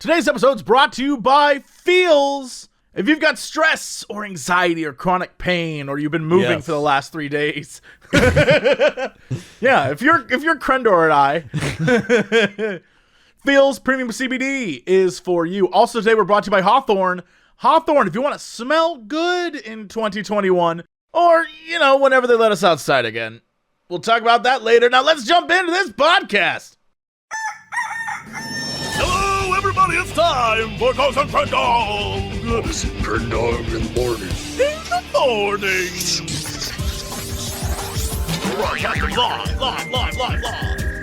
Today's episode is brought to you by Feels. If you've got stress or anxiety or chronic pain, or you've been moving for the last 3 days, yeah, if you're Crendor and I, Feels Premium CBD is for you. Also today we're brought to you by Hawthorne. Hawthorne, if you want to smell good in 2021, or, whenever they let us outside again. We'll talk about that later. Now let's jump into this podcast. Hello, everybody. It's time for Ghost and Crendor. Crendor in the morning. In the morning. Broadcasting live.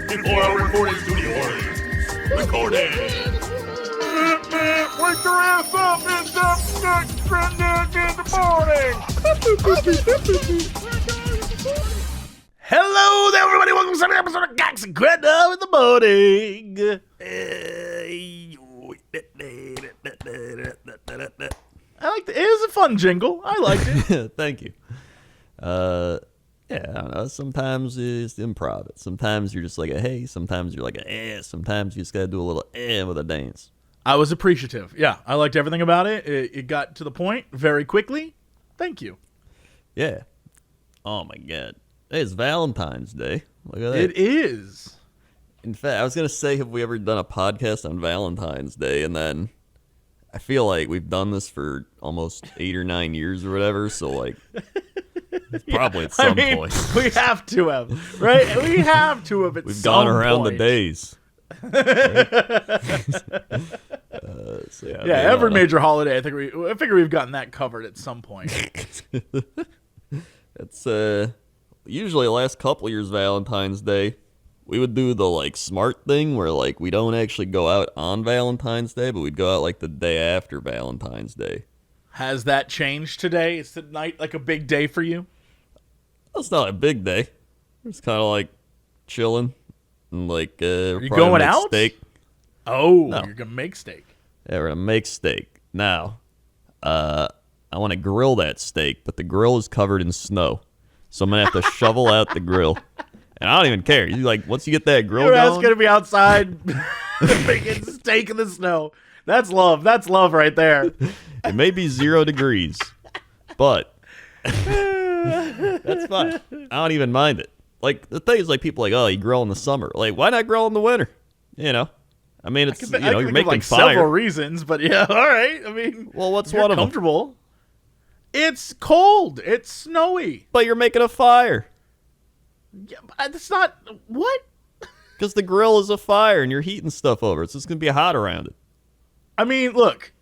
In 4-hour recording studio. Recording. Wake your ass up. It's up next Crendor in the morning. Hello there, everybody. Welcome to another episode of Ghost and Crendor in the morning. It is a fun jingle. I liked it. Thank you. I don't know. Sometimes it's improv. Sometimes you're just like a hey. Sometimes you're like a eh. Sometimes you just gotta do a little eh with a dance. I was appreciative. Yeah, I liked everything about it. It got to the point very quickly. Thank you. Yeah. Oh my god. Hey, it's Valentine's Day. Look at that. It is. In fact, I was gonna say, have we ever done a podcast on Valentine's Day? And then I feel like we've done this for almost 8 or 9 years or whatever. So like, probably at some point we have to have, right? We have to have. We've gone around the days. Every major holiday. I figure we've gotten that covered at some point. It's usually the last couple years Valentine's Day, we would do the like smart thing where like we don't actually go out on Valentine's Day, but we'd go out like the day after Valentine's Day. Has that changed today? Is tonight like a big day for you? It's not a big day. It's kind of like chilling and like are you going out? Steak. Oh, no. You're gonna make steak. Yeah, we're gonna make steak. Now, I want to grill that steak, but the grill is covered in snow, so I'm gonna have to shovel out the grill. And I don't even care. You like once you get that grill Your going, ass gonna be outside making steak in the snow. That's love. That's love right there. It may be 0 degrees, but that's fine. I don't even mind it. Like the thing is, like people are like, oh, you grill in the summer. Like, why not grill in the winter? I mean, it's you're making like fire. Several reasons, but yeah, all right. I mean, well, what's one of them? Comfortable. It's cold. It's snowy. But you're making a fire. Yeah, but that's not what. Because the grill is a fire and you're heating stuff over. It's just gonna be hot around it. I mean, look.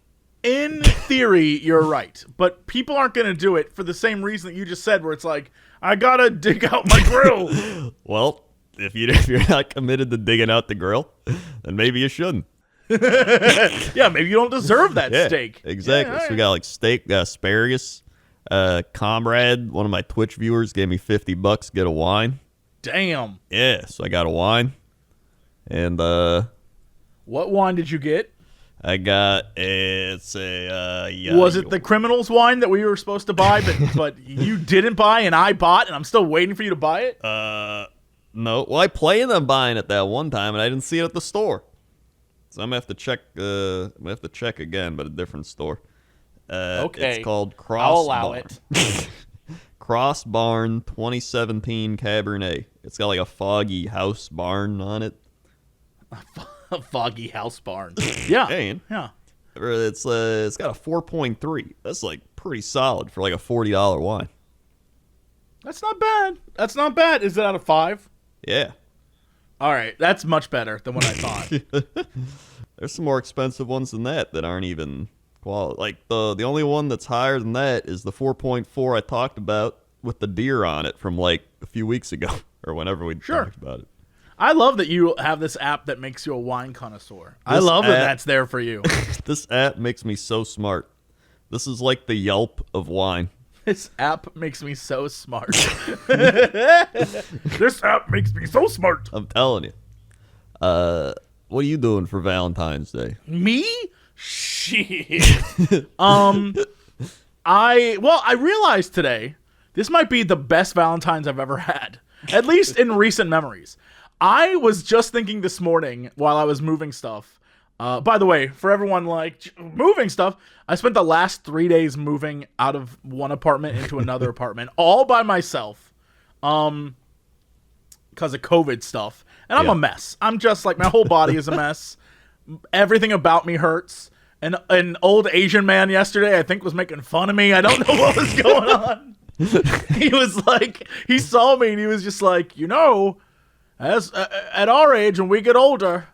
In theory, you're right, but people aren't going to do it for the same reason that you just said, where it's like, I gotta dig out my grill. Well, if you're not committed to digging out the grill, then maybe you shouldn't. Yeah, maybe you don't deserve that steak. Exactly. Yeah, so we got like steak, got asparagus. Comrade, one of my Twitch viewers, gave me $50 to get a wine. Damn. Yeah, so I got a wine. And what wine did you get? I got was it the criminal's wine that we were supposed to buy, but you didn't buy and I bought, and I'm still waiting for you to buy it? No. Well, I planned on buying it that one time, and I didn't see it at the store. So I'm gonna have to check. I'm gonna have to check again, but a different store. Okay. It's called Cross. I'll allow Barn. it. Cross Barn 2017 Cabernet. It's got like a foggy house barn on it. A foggy house barn. Yeah. Dang. Yeah. It's got a 4.3. That's like pretty solid for like a $40 wine. That's not bad. That's not bad. Is it out of 5? Yeah. All right. That's much better than what I thought. There's some more expensive ones than that aren't even quality. Like the only one that's higher than that is the 4.4 I talked about with the deer on it from like a few weeks ago or whenever we talked about it. I love that you have this app that makes you a wine connoisseur. I love that that's there for you. This app makes me so smart. This is like the Yelp of wine. This app makes me so smart. This app makes me so smart. I'm telling you. What are you doing for Valentine's Day? Me? Shit. I realized today this might be the best Valentine's I've ever had, at least in recent memories. I was just thinking this morning while I was moving stuff, By the way, for everyone like moving stuff, I spent the last 3 days moving out of one apartment into another apartment all by myself. Because of COVID stuff. And I'm a mess. I'm just like, my whole body is a mess. Everything about me hurts. And an old Asian man yesterday, I think, was making fun of me. I don't know what was going on. He was like, he saw me and he was just like, as at our age, when we get older,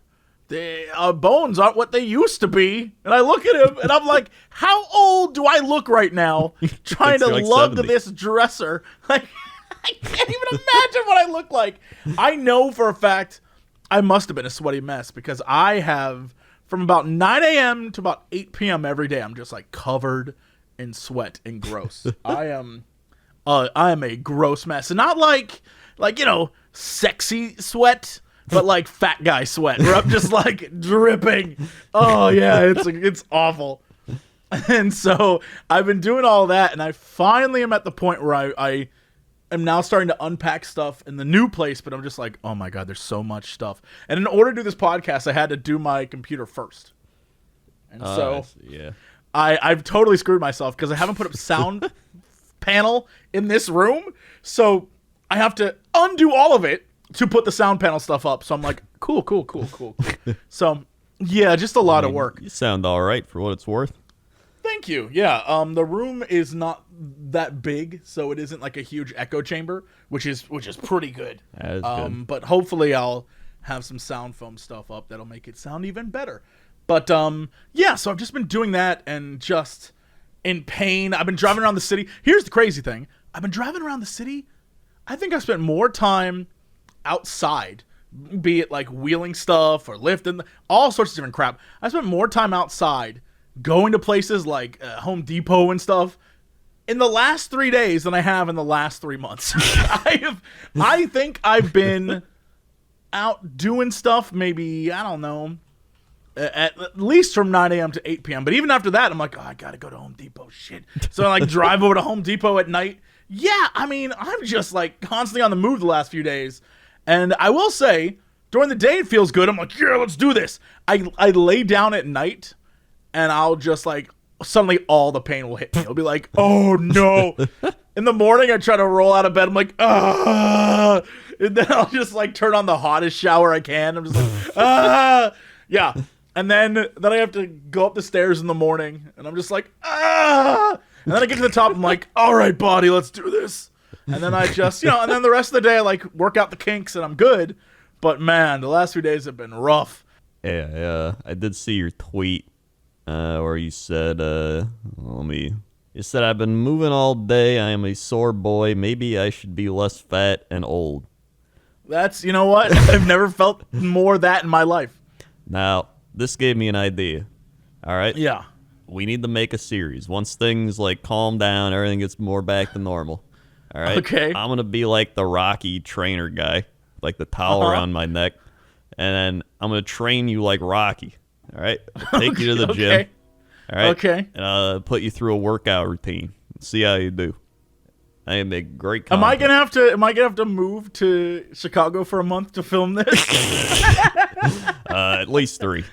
our bones aren't what they used to be. And I look at him and I'm like, how old do I look right now trying to like lug 70. this dresser? Like, I can't even imagine what I look like. I know for a fact I must have been a sweaty mess because I have, from about 9 a.m. to about 8 p.m. every day, I'm just like covered in sweat and gross. I am a gross mess. And not like, sexy sweat, but like fat guy sweat where I'm just like dripping. Oh yeah, it's awful. And so I've been doing all that and I finally am at the point where I am now starting to unpack stuff in the new place, but I'm just like, oh my God, there's so much stuff. And in order to do this podcast, I had to do my computer first. And so yeah. I've totally screwed myself because I haven't put up sound panel in this room. So I have to undo all of it to put the sound panel stuff up. So I'm like, cool. So yeah, just a lot of work. You sound all right for what it's worth. Thank you. Yeah. The room is not that big, so it isn't like a huge echo chamber, which is pretty good. That is good. But hopefully I'll have some sound foam stuff up that'll make it sound even better. But yeah, so I've just been doing that and just in pain. I've been driving around the city. Here's the crazy thing. I've been driving around the city. I think I've spent more time outside, be it like wheeling stuff or lifting, all sorts of different crap. I spent more time outside going to places like Home Depot and stuff in the last 3 days than I have in the last 3 months. I think I've been out doing stuff maybe, I don't know, at least from 9 a.m. to 8 p.m. But even after that, I'm like, oh, I got to go to Home Depot. Shit. So I like drive over to Home Depot at night. Yeah, I mean, I'm just like constantly on the move the last few days. And I will say, during the day it feels good. I'm like, yeah, let's do this. I lay down at night and I'll just like, suddenly all the pain will hit me. It'll be like, oh no. In the morning, I try to roll out of bed. I'm like, ah. And then I'll just like turn on the hottest shower I can. I'm just like, ah. Yeah. And then I have to go up the stairs in the morning and I'm just like, ah. And then I get to the top. I'm like, all right, body, let's do this. And then I just, and then the rest of the day I like work out the kinks and I'm good. But man, the last few days have been rough. Yeah. I did see your tweet. Where you said, you said, I've been moving all day. I am a sore boy. Maybe I should be less fat and old. That's, you know what? I've never felt more that in my life. Now, this gave me an idea. All right? Yeah. We need to make a series. Once things, like, calm down, everything gets more back to normal. All right? Okay. I'm going to be like the Rocky trainer guy, like the towel around my neck. And then I'm going to train you like Rocky. All right, I'll take you to the gym. All right, okay, and put you through a workout routine. See how you do. I am a great. Am I gonna have to move to Chicago for a month to film this? At least 3.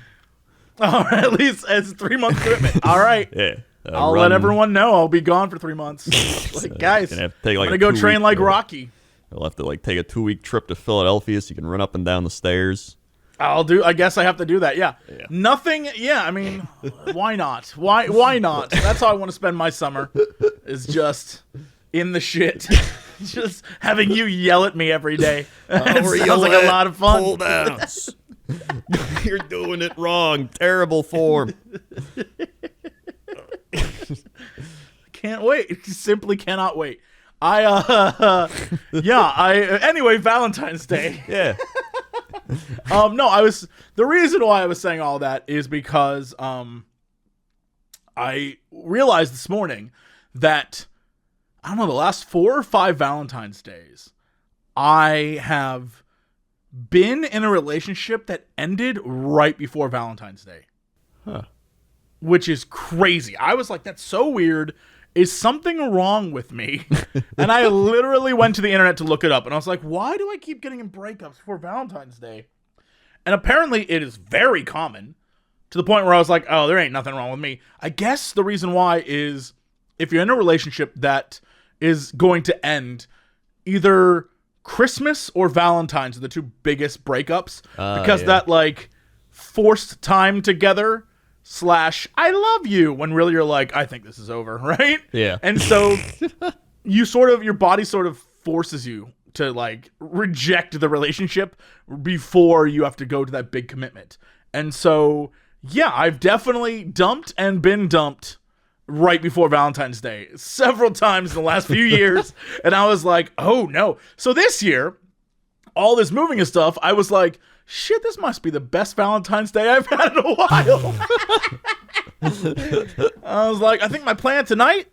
All right, at least it's a 3-month commitment. All right. Yeah. I'll let everyone know I'll be gone for 3 months. Like, guys, I'm gonna go train like Rocky. I'll have to like take a 2-week trip to Philadelphia so you can run up and down the stairs. I guess I have to do that. Yeah. Nothing. Yeah. I mean, why not? Why not? That's how I want to spend my summer. Is just in the shit, just having you yell at me every day. It sounds like a lot of fun. Pull downs. You're doing it wrong. Terrible form. Can't wait. Simply cannot wait. Anyway, Valentine's Day. Yeah. No, the reason why I was saying all that is because I realized this morning that, I don't know, the last 4 or 5 Valentine's Days, I have been in a relationship that ended right before Valentine's Day. Huh. Which is crazy. I was like, that's so weird. Is something wrong with me? And I literally went to the internet to look it up. And I was like, why do I keep getting in breakups for Valentine's Day? And apparently it is very common to the point where I was like, oh, there ain't nothing wrong with me. I guess the reason why is if you're in a relationship that is going to end, either Christmas or Valentine's are the two biggest breakups because that like forced time together / I love you when really you're like, I think this is over, right? Yeah. And so your body sort of forces you to like reject the relationship before you have to go to that big commitment. And so, yeah, I've definitely dumped and been dumped right before Valentine's Day several times in the last few years. And I was like, oh no. So this year, all this moving and stuff, I was like, shit, this must be the best Valentine's Day I've had in a while. I was like, I think my plan tonight,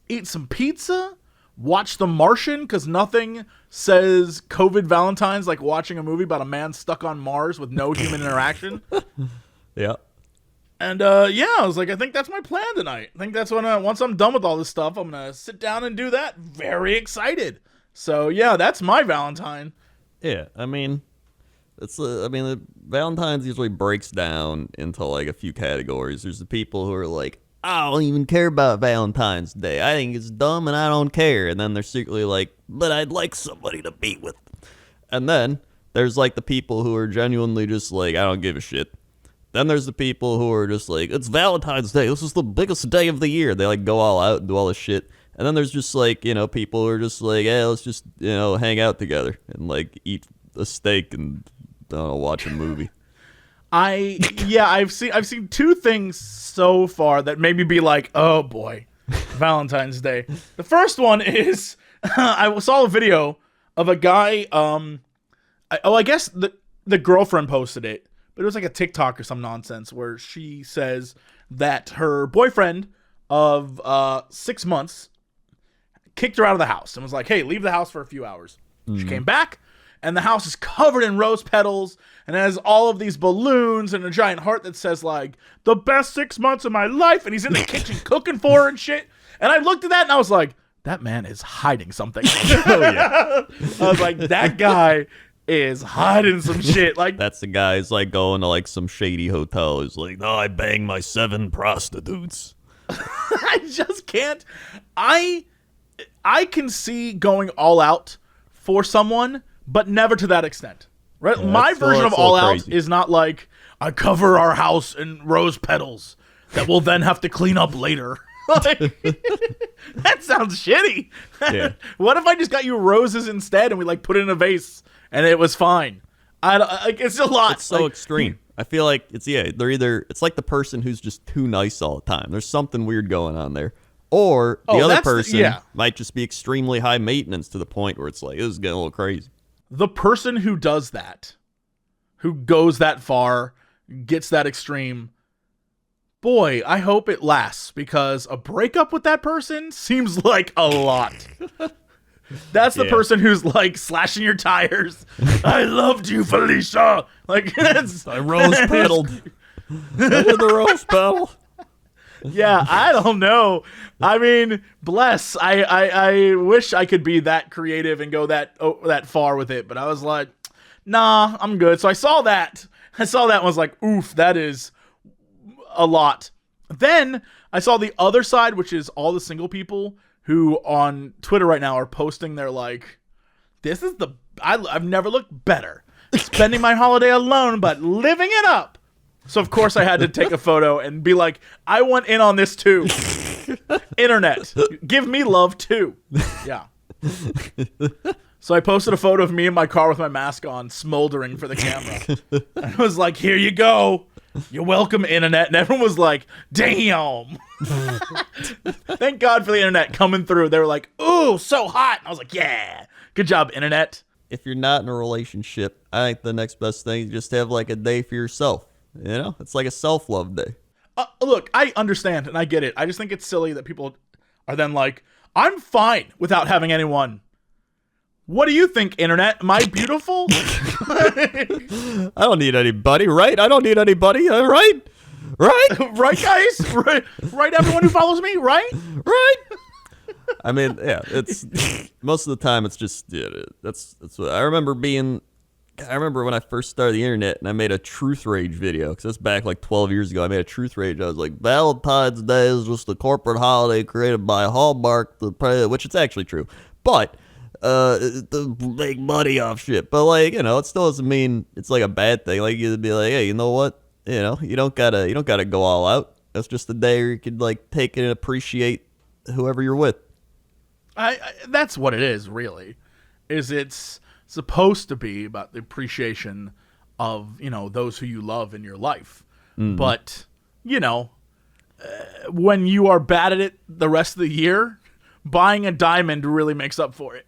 eat some pizza, watch The Martian, because nothing says COVID Valentine's like watching a movie about a man stuck on Mars with no human interaction. Yeah. And I was like, I think that's my plan tonight. I think that's when once I'm done with all this stuff, I'm gonna sit down and do that. Very excited. So yeah, that's my Valentine. Yeah, I mean, Valentine's usually breaks down into like a few categories. There's the people who are like, I don't even care about Valentine's Day. I think it's dumb and I don't care. And then they're secretly like, but I'd like somebody to be with. And then there's like the people who are genuinely just like, I don't give a shit. Then there's the people who are just like, it's Valentine's Day. This is the biggest day of the year. They like go all out and do all this shit. And then there's just like, people who are just like, hey, let's just, hang out together and like eat a steak and I don't know, watch a movie. I've seen two things so far that made me be like, oh boy, Valentine's Day. The first one is I saw a video of a guy. I guess the girlfriend posted it, but it was like a TikTok or some nonsense where she says that her boyfriend of 6 months kicked her out of the house and was like, hey, leave the house for a few hours. She came back, and the house is covered in rose petals and it has all of these balloons and a giant heart that says like, the best 6 months of my life. And he's in the kitchen cooking for her and shit. And I looked at that and I was like, that man is hiding something. Oh, yeah. I was like, that guy is hiding some shit. Like, that's the guy who's like going to like some shady hotel. He's like, no, I banged my 7 prostitutes. I just can't. I can see going all out for someone, but never to that extent. Right? Yeah, my version of all out crazy. is not like, I cover our house in rose petals that we'll then have to clean up later. Like, that sounds shitty. Yeah. What if I just got you roses instead and we like put it in a vase and it was fine? It's a lot. It's so extreme. I feel like it's like the person who's just too nice all the time. There's something weird going on there. Or the other person might just be extremely high maintenance to the point where it's like, this is getting a little crazy. The person who does that, who goes that far, gets that extreme, boy, I hope it lasts, because a breakup with that person seems like a lot. That's the person who's like slashing your tires. I loved you, Felicia. Like, I rose petaled. I did the rose petal. Yeah, I don't know. I mean, bless. I wish I could be that creative and go that far with it, but I was like, nah, I'm good. So I saw that and was like, oof, that is a lot. Then I saw the other side, which is all the single people who on Twitter right now are posting their like, this is I've never looked better. Spending my holiday alone, but living it up. So, of course, I had to take a photo and be like, I want in on this, too. Internet, give me love, too. Yeah. So I posted a photo of me in my car with my mask on, smoldering for the camera. I was like, here you go. You're welcome, Internet. And everyone was like, damn. Thank God for the Internet coming through. They were like, ooh, so hot. And I was like, yeah. Good job, Internet. If you're not in a relationship, I think the next best thing is just have like a day for yourself. It's like a self-love day. Look, I understand and I get it. I just think it's silly that people are then like, I'm fine without having anyone. What do you think, Internet? Am I beautiful? I don't need anybody, right? I don't need anybody, right? Right? Right, guys? Right, everyone who follows me, right? Right? I mean, yeah, it's most of the time it's just, that's what I remember being I remember when I first started the internet and I made a truth rage video, because that's back like 12 years ago. I made a truth rage. I was like, Valentine's Day is just a corporate holiday created by Hallmark, which it's actually true. But to make money off shit. But like, you know, it still doesn't mean it's like a bad thing. Like you'd be like, hey, you know what? You know, you don't gotta go all out. That's just a day where you could like take it and appreciate whoever you're with. I that's what it is, really. It's supposed to be about the appreciation of, you know, those who you love in your life. But, you know, when you are bad at it the rest of the year, buying a diamond really makes up for it.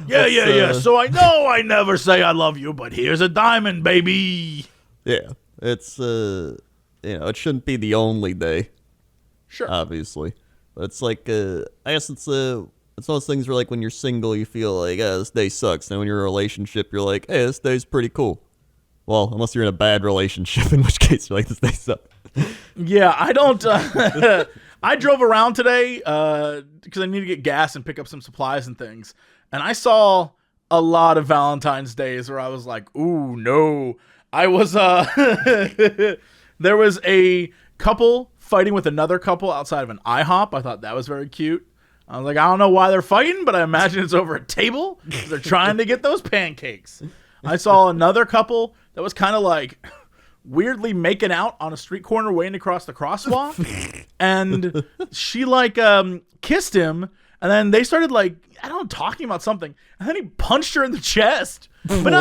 Yeah. So I know I never say I love you, but here's a diamond, baby. Yeah. It's, you know, it shouldn't be the only day. Sure. Obviously. But it's like, I guess it's one of those things where, like, when you're single, you feel like, this day sucks. And when you're in a relationship, you're like, hey, this day's pretty cool. Well, unless you're in a bad relationship, in which case you're like, this day sucks. Yeah, I don't... I drove around today because I need to get gas and pick up some supplies and things. And I saw a lot of Valentine's Days where I was like, ooh, no. I was... there was a couple fighting with another couple outside of an IHOP. I thought that was very cute. I was like, I don't know why they're fighting, but I imagine it's over a table because they're trying to get those pancakes. I saw another couple that was kind of like weirdly making out on a street corner waiting to cross the crosswalk. And she like kissed him, and then they started like, I don't know, talking about something. And then he punched her in the chest. But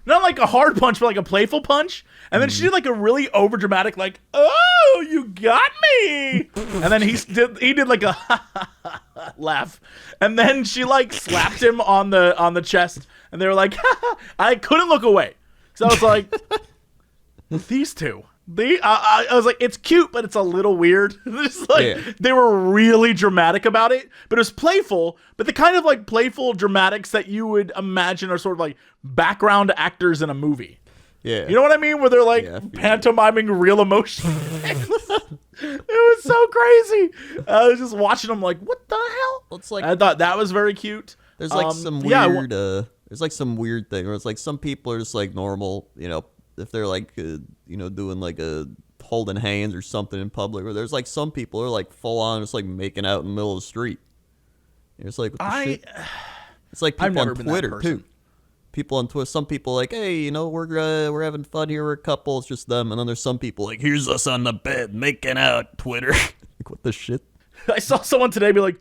not like a hard punch, but like a playful punch. And then she did like a really overdramatic, like, oh, you got me. And then he did like a laugh. And then she like slapped him on the chest. And they were like, I couldn't look away. So I was like, these two. I was like, it's cute, but it's a little weird. It's like They were really dramatic about it, but it was playful. But the kind of like playful dramatics that you would imagine are sort of like background actors in a movie. Yeah, you know what I mean? Where they're like pantomiming real emotion. It was so crazy. I was just watching them like, what the hell? It's like, I thought that was very cute. There's like some weird. There's like some weird thing where it's like some people are just like normal, you know. If they're like, you know, doing like a holding hands or something in public, or there's like some people who are like full on just like making out in the middle of the street. It's like, what the shit? It's like people on Twitter too. People on Twitter, some people like, hey, you know, we're having fun here, we're a couple, it's just them. And then there's some people like, here's us on the bed making out, Twitter. Like, what the shit? I saw someone today be like,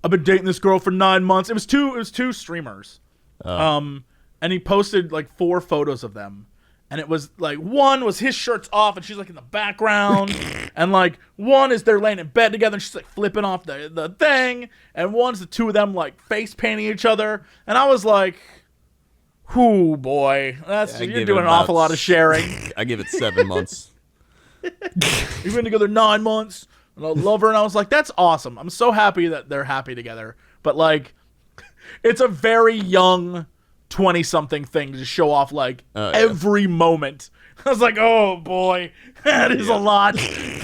I've been dating this girl for 9 months. It was two streamers. And he posted like 4 photos of them. And it was like, one was his shirt's off and she's like in the background. And like one is they're laying in bed together and she's like flipping off the thing. And one's the two of them like face painting each other. And I was like, whoo, boy, you're doing an awful lot of sharing. I give it 7 months. We've been together 9 months. And I love her. And I was like, that's awesome. I'm so happy that they're happy together. But like, it's a very young 20-something thing to show off like every moment. I was like, oh boy, that is a lot.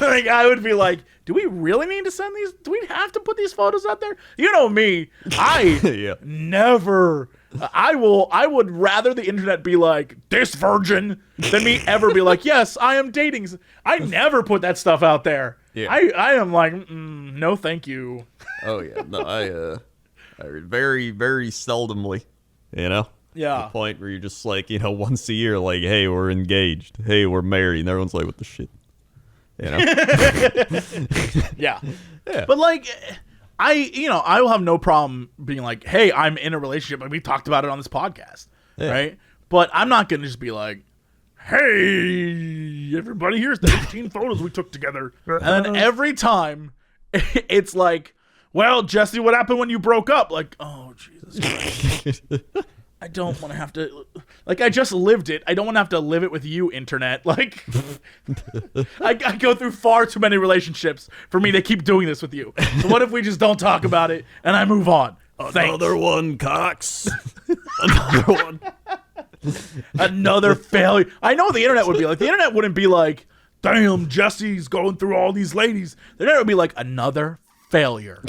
Like, I would be like, do we really need to send these? Do we have to put these photos out there? You know me, I never. I would rather the internet be like this virgin than me ever be like, yes, I am dating. I never put that stuff out there. Yeah. I am like, no, thank you. Oh yeah, no, I very, very seldomly, you know. Yeah. The point where you're just like, you know, once a year, like, hey, we're engaged. Hey, we're married. And everyone's like, what the shit? You know? Yeah. But like, I will have no problem being like, hey, I'm in a relationship. Like, we talked about it on this podcast. Yeah. Right? But I'm not going to just be like, hey, everybody, here's the 18 photos we took together. And then every time it's like, well, Jesse, what happened when you broke up? Like, oh, Jesus Christ. I don't want to have to, like, I just lived it. I don't want to have to live it with you, internet. Like, I go through far too many relationships for me to keep doing this with you. So what if we just don't talk about it and I move on? Another one, Cox. Another one. Another failure. I know the internet would be like, the internet wouldn't be like, damn, Jesse's going through all these ladies. The internet would be like, another failure.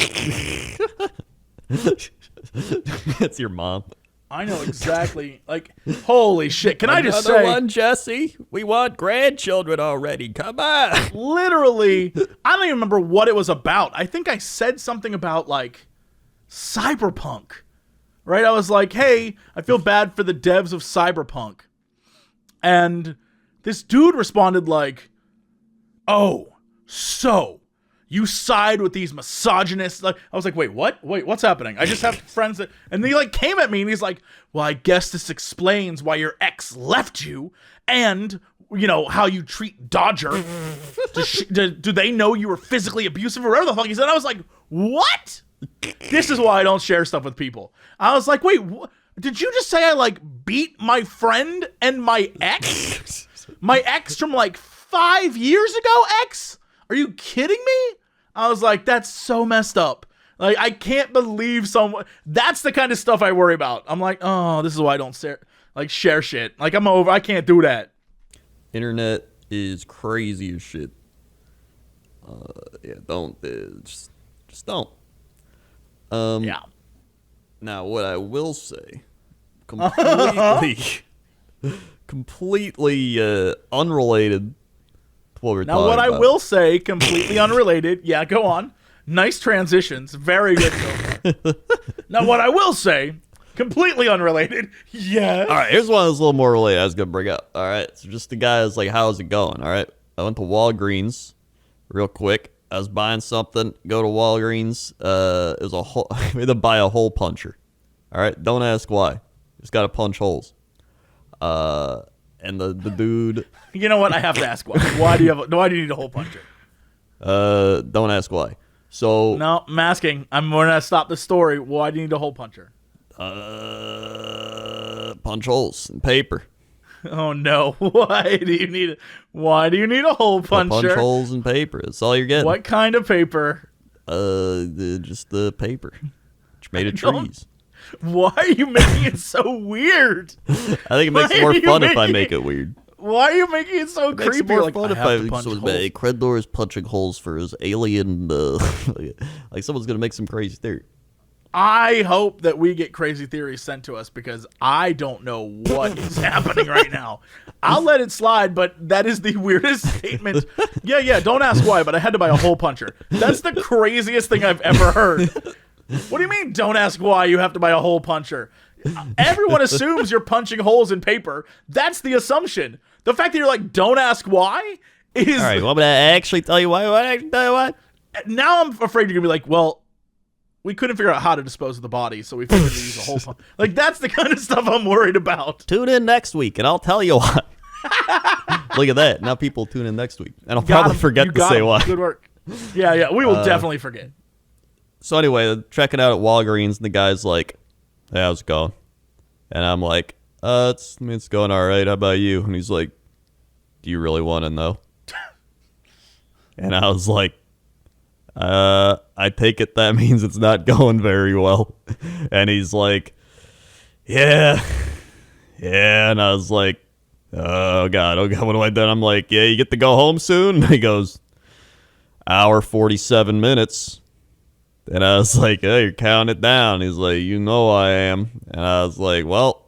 That's your mom. I know exactly. Like, holy shit. Can I just Another say, one, Jesse? We want grandchildren already. Come on. literally, I don't even remember what it was about. I think I said something about, like, Cyberpunk. Right? I was like, hey, I feel bad for the devs of Cyberpunk. And this dude responded like, oh, so you side with these misogynists? Like, I was like, wait, what? Wait, what's happening? I just have friends that, and he like came at me and he's like, well, I guess this explains why your ex left you and, you know, how you treat Dodger. Do they know you were physically abusive or whatever the fuck he said? I was like, what? This is why I don't share stuff with people. I was like, wait, did you just say I like beat my friend and my ex? My ex from like 5 years ago, ex? Are you kidding me? I was like, that's so messed up. Like, I can't believe someone. That's the kind of stuff I worry about. I'm like, oh, this is why I don't share shit. Like, I'm over. I can't do that. Internet is crazy as shit. Yeah, don't. Just don't. Yeah. Now, what I will say, completely unrelated to what we're Now, talking what I about. will say, completely unrelated. Yeah, go on. Nice transitions. Very good so far. Now, what I will say, completely unrelated. Yeah. All right, here's one that's a little more related I was going to bring up. All right, so just the guy is like, how's it going? All right, I went to Walgreens real quick. I was buying something, go to Walgreens. It was I had to buy a hole puncher. All right, don't ask why. Just got to punch holes. And the dude. You know what? I have to ask why. Why do you need a hole puncher? Don't ask why. So No, I'm asking. I'm gonna stop the story. Why do you need a hole puncher? punch holes in paper. Oh no! Why do you need a hole puncher? Punch holes in paper. That's all you're getting. What kind of paper? Just the paper. It's made of don't- trees. Why are you making it so weird? I think it makes Why more are you fun if I making make it- it weird. Why are you making it so It makes creepy? more Like, fun I if have to punch so holes. Crendor is punching holes for his alien. Like someone's gonna make some crazy theory. I hope that we get crazy theories sent to us because I don't know what is happening right now. I'll let it slide, but that is the weirdest statement. Yeah, don't ask why, but I had to buy a hole puncher. That's the craziest thing I've ever heard. What do you mean, don't ask why you have to buy a hole puncher? Everyone assumes you're punching holes in paper. That's the assumption. The fact that you're like, don't ask why is... All right, well, I'm gonna actually tell you why. Now I'm afraid you're going to be like, well, we couldn't figure out how to dispose of the body, so we figured to use a hole puncher. Like, that's the kind of stuff I'm worried about. Tune in next week, and I'll tell you why. Look at that. Now people tune in next week, and I'll probably forget to say why. Good work. Yeah, we will definitely forget. So anyway, checking out at Walgreens, and the guy's like, "Hey, how's it going?" And I'm like, it's going all right. How about you?" And he's like, "Do you really want to know?" And I was like, I take it that means it's not going very well. And he's like, yeah. And I was like, oh God, what have I done? I'm like, yeah, you get to go home soon? And he goes, hour 47 minutes. And I was like, hey, you're counting it down. He's like, you know I am. And I was like, well,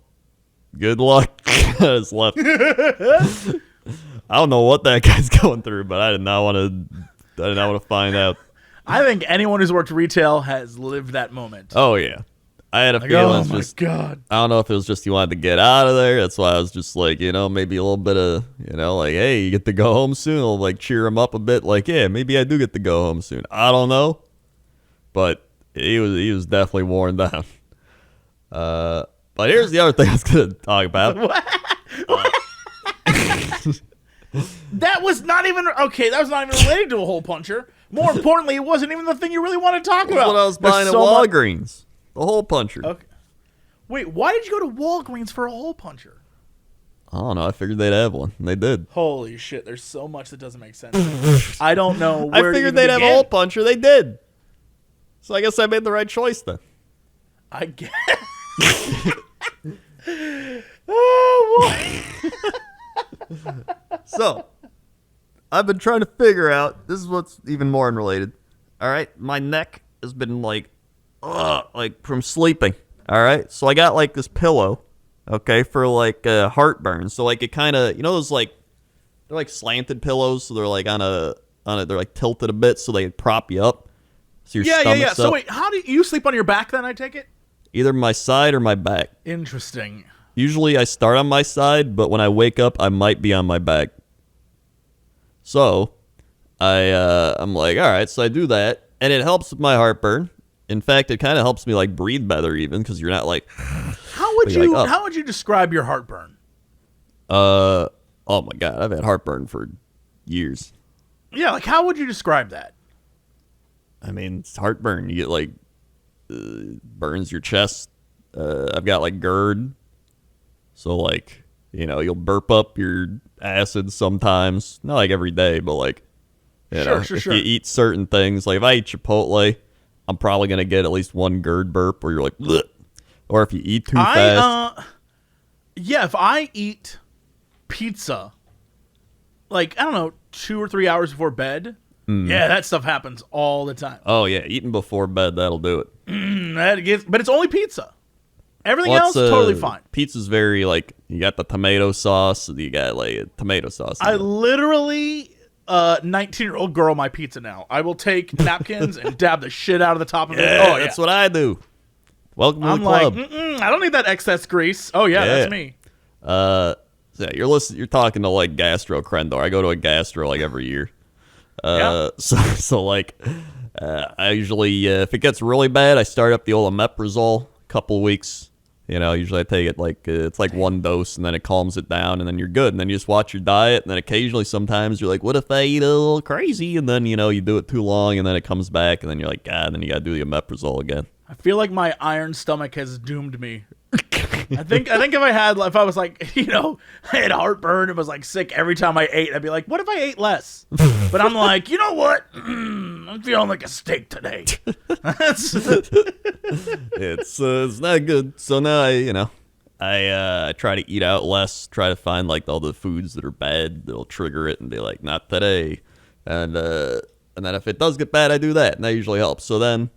good luck. I just left. I don't know what that guy's going through, but I did not want to find out. I think anyone who's worked retail has lived that moment. Oh yeah, I had a Like, feeling. oh my just, God. I don't know if it was just he wanted to get out of there. That's why I was just like, maybe a little bit of, like, hey, you get to go home soon. I'll like cheer him up a bit. Like, yeah, maybe I do get to go home soon. I don't know, but he was definitely worn down. But here's the other thing I was gonna talk about. That was not even related to a hole puncher. More importantly, it wasn't even the thing you really wanted to talk That's about. what I was There's buying at so much- Walgreens. The hole puncher. Okay. Wait, why did you go to Walgreens for a hole puncher? I don't know. I figured they'd have one. They did. Holy shit, there's so much that doesn't make sense. I don't know I where to figured even they'd have a begin. hole puncher. They did. So I guess I made the right choice then. I guess. Oh, boy. So, I've been trying to figure out, this is what's even more unrelated. All right, my neck has been like from sleeping. All right, so I got like this pillow, okay, for like heartburn. So like it kind of, those like they're like slanted pillows, so they're like on a they're like tilted a bit, so they prop you up. So your stomach's up. So wait, how do you sleep on your back then? I take it. Either my side or my back. Interesting. Usually I start on my side, but when I wake up, I might be on my back. So I'm like, all right, so I do that, and it helps with my heartburn. In fact, it kind of helps me like breathe better, even because you're not like. How would you describe your heartburn? Oh my god, I've had heartburn for years. Yeah, like how would you describe that? I mean, it's heartburn. You get like burns your chest. I've got like GERD, so like you'll burp up your acid sometimes. Not like every day, but like if you eat certain things, like if I eat Chipotle, I'm probably gonna get at least one GERD burp where you're like, bleh. Or if you eat too fast. If I eat pizza, like I don't know, 2 or 3 hours before bed. Yeah, that stuff happens all the time. Oh yeah, eating before bed, that'll do it. But it's only pizza. Everything else totally fine. Pizza's very like you got the tomato sauce. You got like tomato sauce. I literally 19-year-old girl my pizza now. I will take napkins and dab the shit out of the top of it. Oh, yeah. That's what I do. Welcome to the club. Like, I don't need that excess grease. Oh yeah, that's me. So yeah, you're talking to like gastro Crendor. I go to a gastro like every year. So like, I usually if it gets really bad, I start up the old omeprazole. Couple of weeks. Usually I take it like it's like one dose, and then it calms it down, and then you're good. And then you just watch your diet, and then occasionally sometimes you're like, what if I eat a little crazy? And then you do it too long, and then it comes back, and then you're like, God, and then you gotta do the omeprazole again. I feel like my iron stomach has doomed me. I think if I was like, I had heartburn and was like sick every time I ate, I'd be like, what if I ate less? But I'm like, you know what? I'm feeling like a steak today. It's not good. So now I try to eat out less, try to find like all the foods that are bad that'll trigger it and be like, not today. And then if it does get bad, I do that, and that usually helps. So then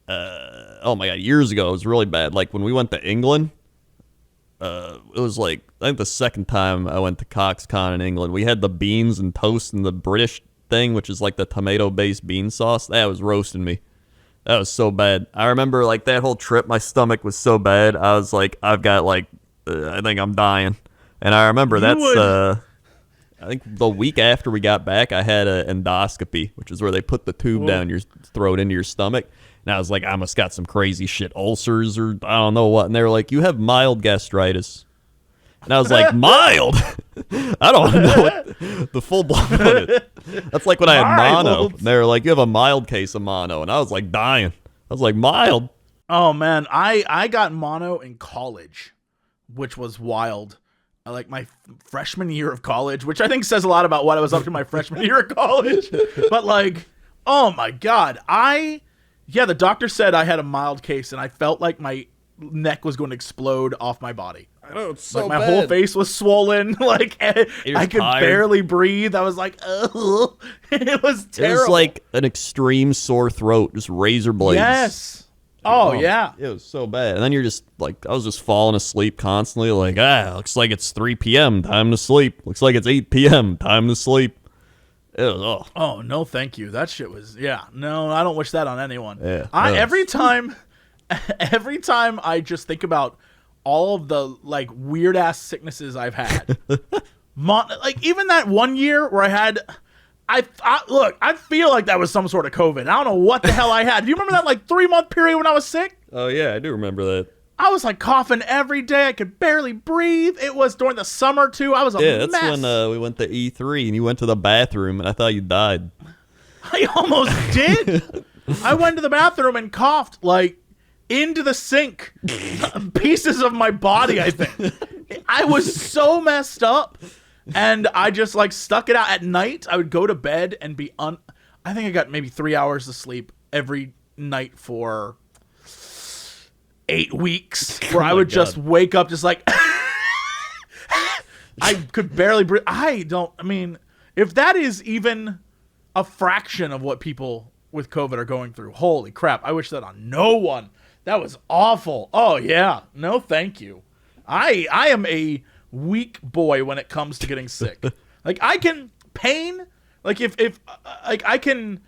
oh my god, years ago it was really bad. Like when we went to England, it was like I think the second time I went to CoxCon in England, we had the beans and toast and the British thing, which is like the tomato-based bean sauce. That was roasting me. That was so bad. I remember like that whole trip, my stomach was so bad. I was like, I've got like, I think I'm dying. And I remember I think the week after we got back, I had an endoscopy, which is where they put the tube down your throat into your stomach. And I was like, I almost got some crazy shit, ulcers or I don't know what. And they were like, you have mild gastritis. And I was like, mild? I don't know what the full blown. That's like when I had mono. And they were like, you have a mild case of mono. And I was like dying. I was like, mild? Oh, man. I got mono in college, which was wild. Like my freshman year of college, which I think says a lot about what I was up to my freshman year of college. But like, oh my God. The doctor said I had a mild case, and I felt like my neck was going to explode off my body. I know, it's so like my bad. whole face was swollen. Like I could barely breathe. I was like, oh, it was terrible. It was like an extreme sore throat, just razor blades. Yes. Oh yeah. It was so bad. And then you're just like, I was just falling asleep constantly. Like, looks like it's 3 p.m. Time to sleep. Looks like it's 8 p.m. Time to sleep. It was, oh no, thank you. That shit was no, I don't wish that on anyone. Yeah. Every time I just think about all of the like weird ass sicknesses I've had. Like even that one year where I had I feel like that was some sort of COVID. I don't know what the hell I had. Do you remember that like 3-month period when I was sick? Oh yeah, I do remember that. I was like coughing every day. I could barely breathe. It was during the summer too. I was a mess. That's when we went to E3 and you went to the bathroom and I thought you died. I almost did. I went to the bathroom and coughed like into the sink. Pieces of my body, I think. I was so messed up. And I just like stuck it out at night. I would go to bed and be I think I got maybe 3 hours of sleep every night for 8 weeks, where I would just wake up just like I could barely breathe. I mean, if that is even a fraction of what people with COVID are going through, holy crap, I wish that on no one. That was awful. Oh yeah. No, thank you. I am a weak boy when it comes to getting sick. Like I can pain. Like if like I can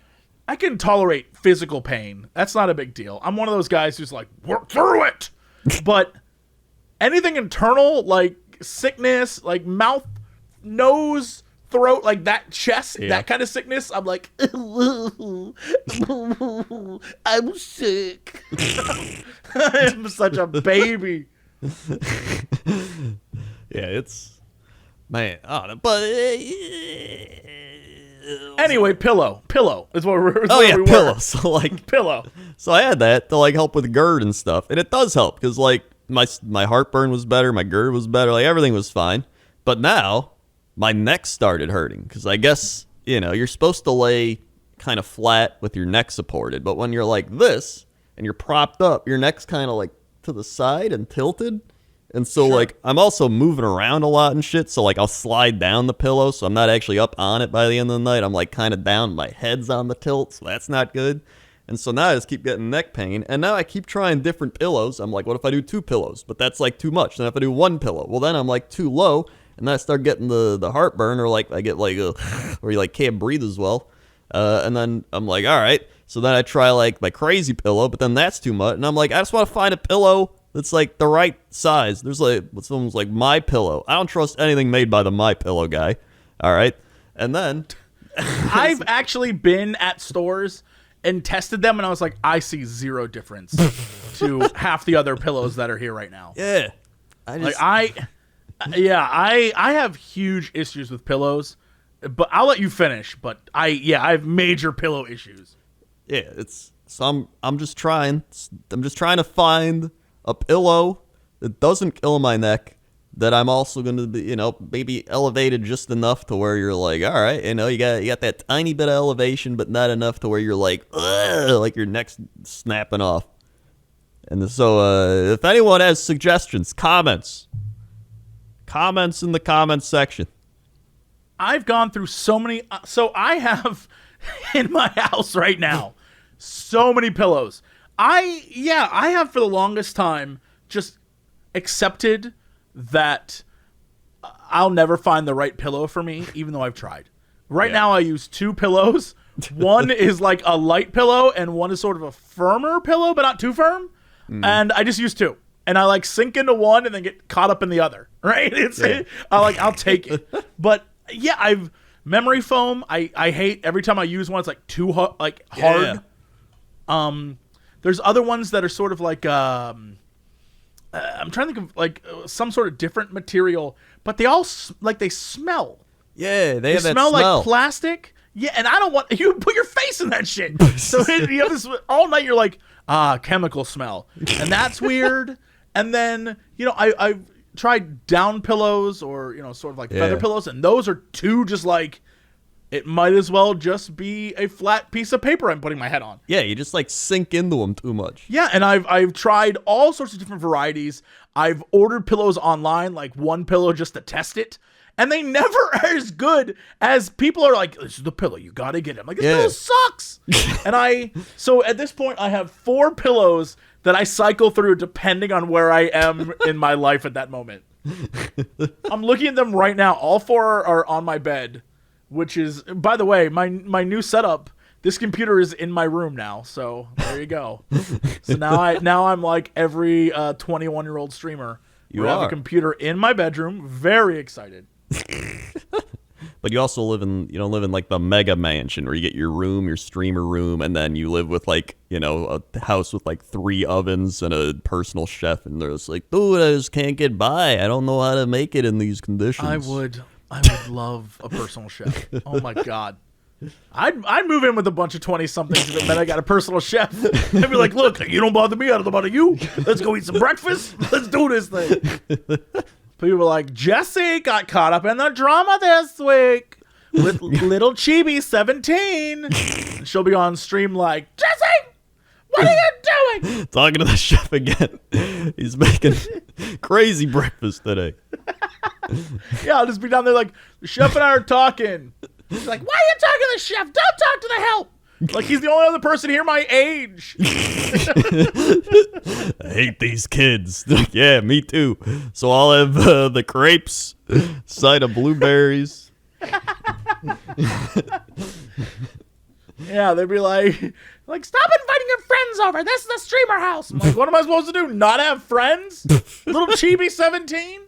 tolerate physical pain. That's not a big deal. I'm one of those guys who's like, work through it. But anything internal, like sickness, like mouth, nose, throat, like that chest, that kind of sickness, I'm like, I'm sick. I'm such a baby. Yeah, it's man. But anyway, pillow is what we're. Oh yeah, pillow. So like pillow. So I had that to like help with GERD and stuff, and it does help because like my heartburn was better, my GERD was better, like everything was fine. But now my neck started hurting because I guess you're supposed to lay kind of flat with your neck supported, but when you're like this and you're propped up, your neck's kind of like to the side and tilted. And so, like, I'm also moving around a lot and shit, so, like, I'll slide down the pillow, so I'm not actually up on it by the end of the night. I'm, like, kind of down. My head's on the tilt, so that's not good. And so now I just keep getting neck pain, and now I keep trying different pillows. I'm like, what if I do 2 pillows? But that's, like, too much. Then if I do 1 pillow, well, then I'm, like, too low, and then I start getting the heartburn, or, like, I get, like, where you, like, can't breathe as well. And then I'm like, all right. So then I try, like, my crazy pillow, but then that's too much. And I'm like, I just want to find a pillow that's like the right size. There's like someone's like My Pillow. I don't trust anything made by the My Pillow guy. All right, and then I've actually been at stores and tested them, and I was like, I see zero difference to half the other pillows that are here right now. Yeah, I have huge issues with pillows, but I'll let you finish. But I have major pillow issues. Yeah, I'm just trying to find a pillow that doesn't kill my neck, that I'm also going to be, maybe elevated just enough to where you're like, all right, you got that tiny bit of elevation, but not enough to where you're like, ugh, like your neck's snapping off. And so if anyone has suggestions, comments in the comments section. I've gone through so many. So I have in my house right now so many pillows. I have for the longest time just accepted that I'll never find the right pillow for me, even though I've tried. Right now I use 2 pillows. One is like a light pillow, and one is sort of a firmer pillow, but not too firm. And I just use 2. And I like sink into one and then get caught up in the other. Right? I'll take it. But yeah, I've memory foam. I hate every time I use one. It's like too hard. Yeah. There's other ones that are sort of like I'm trying to think of like some sort of different material, but they all they smell. Yeah, they have that smell like plastic. Yeah, and I don't want you put your face in that shit. So you have this all night. You're like chemical smell, and that's weird. And then I've tried down pillows or sort of like feather pillows, and those are too just like. It might as well just be a flat piece of paper I'm putting my head on. Yeah, you just like sink into them too much. Yeah, and I've tried all sorts of different varieties. I've ordered pillows online, like one pillow just to test it, and they never are as good as people are like, this is the pillow, you gotta get it. I'm like, this pillow sucks. So at this point, I have 4 pillows that I cycle through depending on where I am in my life at that moment. I'm looking at them right now. All 4 are on my bed. Which is, by the way, my new setup. This computer is in my room now, so there you go. So now I'm like every 21-year-old streamer. I have a computer in my bedroom. Very excited. But you also live in like the mega mansion where you get your room, your streamer room, and then you live with like a house with like 3 ovens and a personal chef, and they're just like, dude, I just can't get by. I don't know how to make it in these conditions. I would love a personal chef. Oh my god. I'd move in with a bunch of 20-somethings and then I got a personal chef. I'd be like, look, you don't bother me, I don't bother you. Let's go eat some breakfast. Let's do this thing. People were like, Jesse got caught up in the drama this week with little Chibi 17. And she'll be on stream like, Jesse, what are you doing? Talking to the chef again. He's making crazy breakfast today. Yeah, I'll just be down there like, the chef and I are talking. She's like, why are you talking to the chef? Don't talk to the help. Like, he's the only other person here my age. I hate these kids. Yeah, me too. So I'll have the crepes, side of blueberries. Yeah, they'd be like, stop inviting your friends over. This is the streamer house. I'm like, what am I supposed to do? Not have friends? Little chibi 17?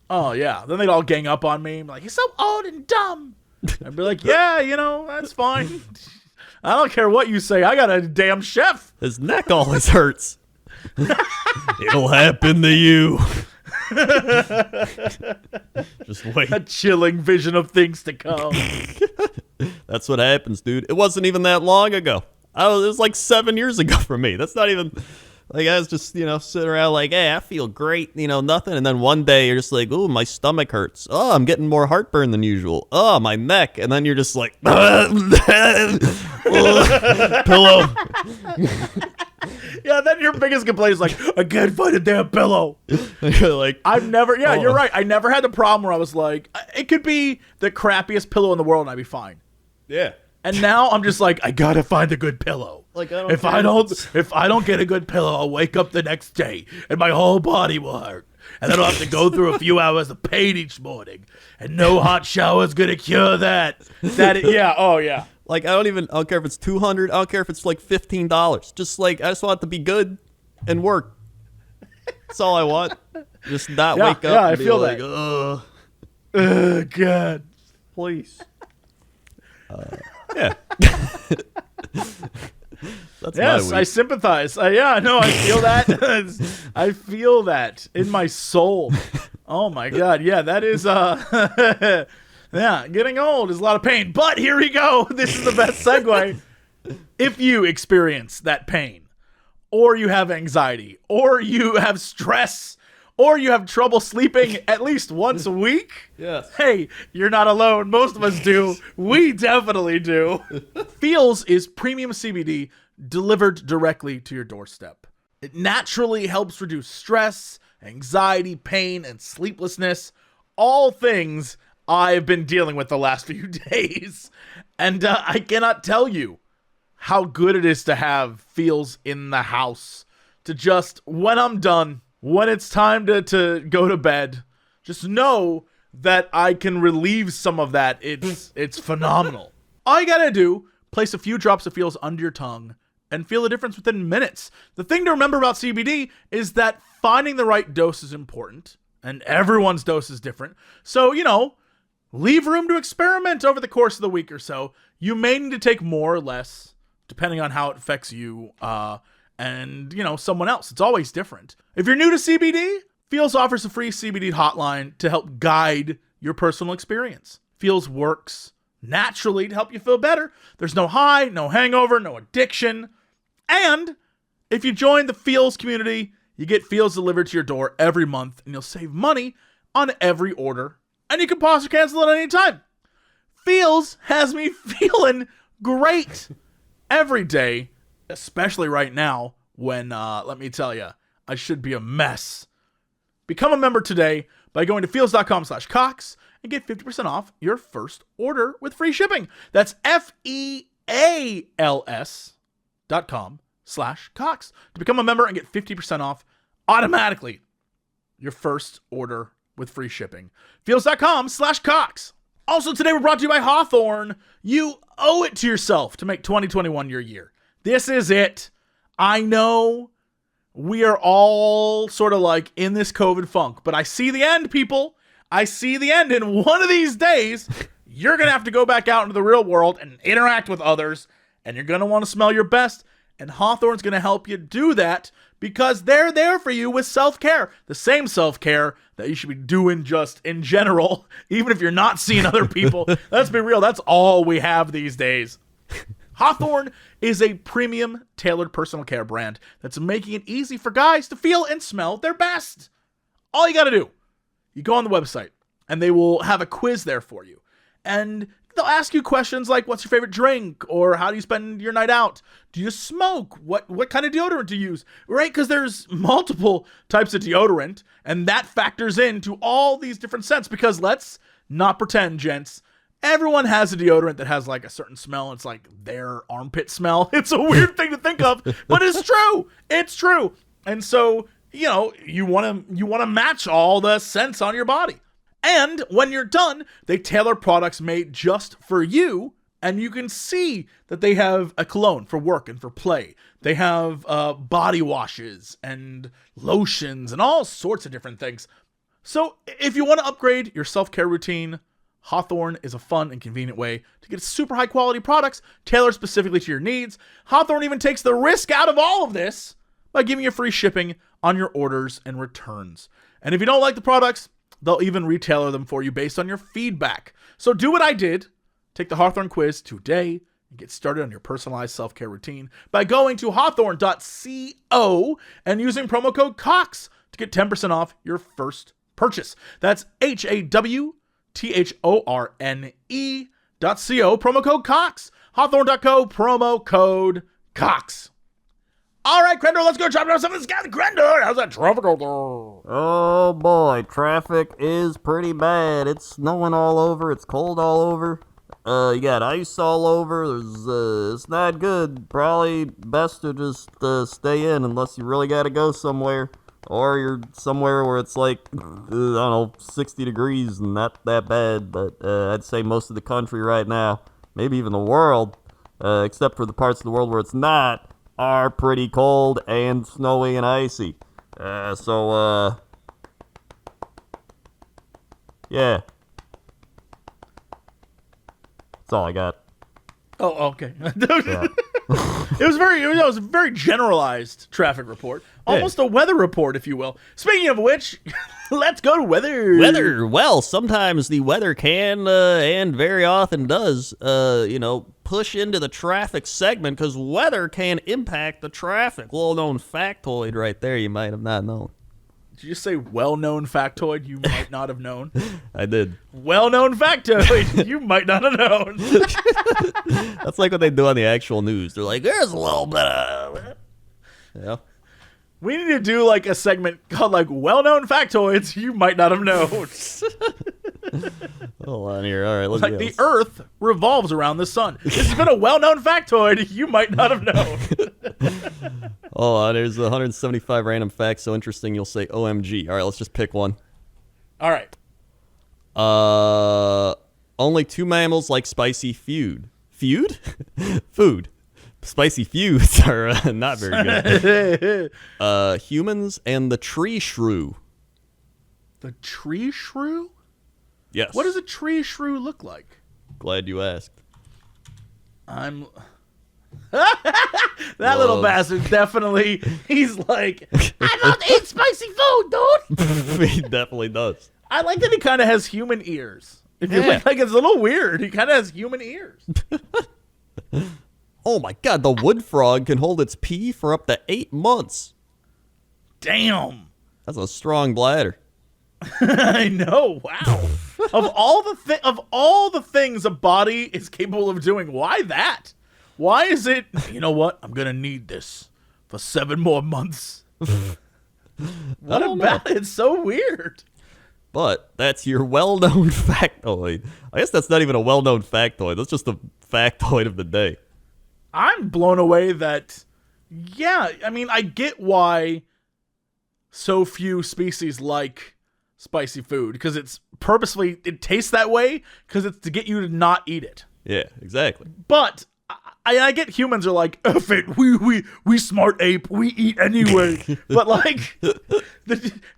Oh, yeah. Then they'd all gang up on me. I'm like, you're so old and dumb. I'd be like, yeah, that's fine. I don't care what you say. I got a damn chef. His neck always hurts. It'll happen to you. Just wait. A chilling vision of things to come. That's what happens, dude. It wasn't even that long ago. It was like 7 years ago for me. That's not even... Like, I was just, sitting around like, hey, I feel great, nothing. And then one day you're just like, ooh, my stomach hurts. Oh, I'm getting more heartburn than usual. Oh, my neck. And then you're just like, pillow. Yeah, then your biggest complaint is like, I can't find a damn pillow. You're like, you're right. I never had the problem where I was like, it could be the crappiest pillow in the world and I'd be fine. Yeah. And now I'm just like, I gotta find a good pillow. Like, if I don't get a good pillow, I'll wake up the next day and my whole body will hurt. And then I'll have to go through a few hours of pain each morning. And no hot shower's gonna cure that. Yeah. Like, I don't care if it's $200. I don't care if it's like $15. Just like, I just want it to be good and work. That's all I want. Just not wake up. Yeah, and I be feel like, that. Ugh, God. Please. Yeah. That's yes, my week. I sympathize. I feel that. I feel that in my soul. Oh my God. Yeah, that is yeah, getting old is a lot of pain. But here we go. This is the best segue. If you experience that pain, or you have anxiety, or you have stress, or you have trouble sleeping at least once a week, Yes. hey, you're not alone. Most of us do. We definitely do. Feels is premium CBD delivered directly to your doorstep. It naturally helps reduce stress, anxiety, pain, and sleeplessness. All things I've been dealing with the last few days. And I cannot tell you how good it is to have Feels in the house. To just, when I'm done, when it's time to go to bed, just know that I can relieve some of that. It's phenomenal. All you gotta do, place a few drops of Feels under your tongue and feel the difference within minutes. The thing to remember about CBD is that finding the right dose is important, and everyone's dose is different. So, leave room to experiment over the course of the week or so. You may need to take more or less, depending on how it affects you, and someone else. It's always different. If you're new to CBD, Feels offers a free CBD hotline to help guide your personal experience. Feels works naturally to help you feel better. There's no high, no hangover, no addiction. And if you join the Feels community, you get Feels delivered to your door every month, and you'll save money on every order. And you can pause or cancel at any time. Feels has me feeling great every day, especially right now when, let me tell you, I should be a mess. Become a member today by going to feels.com/Cox and get 50% off your first order with free shipping. That's FEALS.com/Cox to become a member and get 50% off automatically your first order with free shipping. Feels.com/Cox. Also today we're brought to you by Hawthorne. You owe it to yourself to make 2021 your year. This is it. I know we are all sort of like in this COVID funk, but I see the end, people. I see the end. And one of these days, you're going to have to go back out into the real world and interact with others, and you're going to want to smell your best. And Hawthorne's going to help you do that because they're there for you with self-care. The same self-care that you should be doing just in general, even if you're not seeing other people. Let's be real. That's all we have these days. Hawthorne is a premium tailored personal care brand that's making it easy for guys to feel and smell their best. All you got to do, you go on the website and they will have a quiz there for you. And they'll ask you questions like, what's your favorite drink? Or how do you spend your night out? Do you smoke? What kind of deodorant do you use? Right? Because there's multiple types of deodorant, and that factors into all these different scents. Because let's not pretend, gents, Everyone has a deodorant that has like a certain smell. It's like their armpit smell. It's a weird thing to think of, but it's true. It's true. And so, you want to match all the scents on your body. And when you're done, they tailor products made just for you. And you can see that they have a cologne for work and for play. They have body washes and lotions and all sorts of different things. So if you want to upgrade your self-care routine, Hawthorne is a fun and convenient way to get super high quality products tailored specifically to your needs. Hawthorne even takes the risk out of all of this by giving you free shipping on your orders and returns. And if you don't like the products, they'll even retailer them for you based on your feedback. So do what I did. Take the Hawthorne quiz today and get started on your personalized self-care routine by going to hawthorne.co and using promo code COX to get 10% off your first purchase. That's HAWTHORNE.co, promo code COX. Hawthorne.co, promo code COX. All right, Crendor, let's go chop down some of this guy. Crendor, how's that traffic out there? Oh boy, traffic is pretty bad. It's snowing all over. It's cold all over. You got ice all over. It's not good. Probably best to just stay in unless you really got to go somewhere. Or you're somewhere where it's like, I don't know, 60 degrees and not that bad. But I'd say most of the country right now, maybe even the world, except for the parts of the world where it's not, are pretty cold and snowy and icy. Yeah. That's all I got. Oh, okay. Yeah. It was a very generalized traffic report. Almost a weather report, if you will. Speaking of which, let's go to weather. Weather. Well, sometimes the weather can, and very often does, push into the traffic segment because weather can impact the traffic. Little known factoid right there you might have not known. Did you just say well-known factoid you might not have known? I did. Well-known factoid you might not have known. That's like what they do on the actual news. They're like, there's a little bit of... Yeah. We need to do like a segment called like well-known factoids you might not have known. Hold on here. All right, let's Like go. the Earth revolves around the sun. This has been a well-known factoid you might not have known. Oh, there's 175 random facts so interesting you'll say OMG. All right, let's just pick one. All right. Only 2 mammals like spicy food. Food? Spicy feuds are not very good. Humans and the tree shrew. The tree shrew? Yes. What does a tree shrew look like? Glad you asked. That little bastard definitely, he's like, I don't eat spicy food, dude. He definitely does. I like that he kind of has human ears. If you Yeah. look, like it's a little weird. He kind of has human ears. Oh my god, the wood frog can hold its pee for up to 8 months. Damn. That's a strong bladder. I know. Wow. Of all the things a body is capable of doing, why that? Why is it? You know what? I'm gonna need this for 7 more months. What about it? It's so weird. But that's your well-known factoid. I guess that's not even a well-known factoid. That's just a factoid of the day. I'm blown away that, yeah, I mean, I get why so few species like spicy food, because it tastes that way, because it's to get you to not eat it. Yeah, exactly. But I get humans are like, F it, we smart ape, we eat anyway. But like,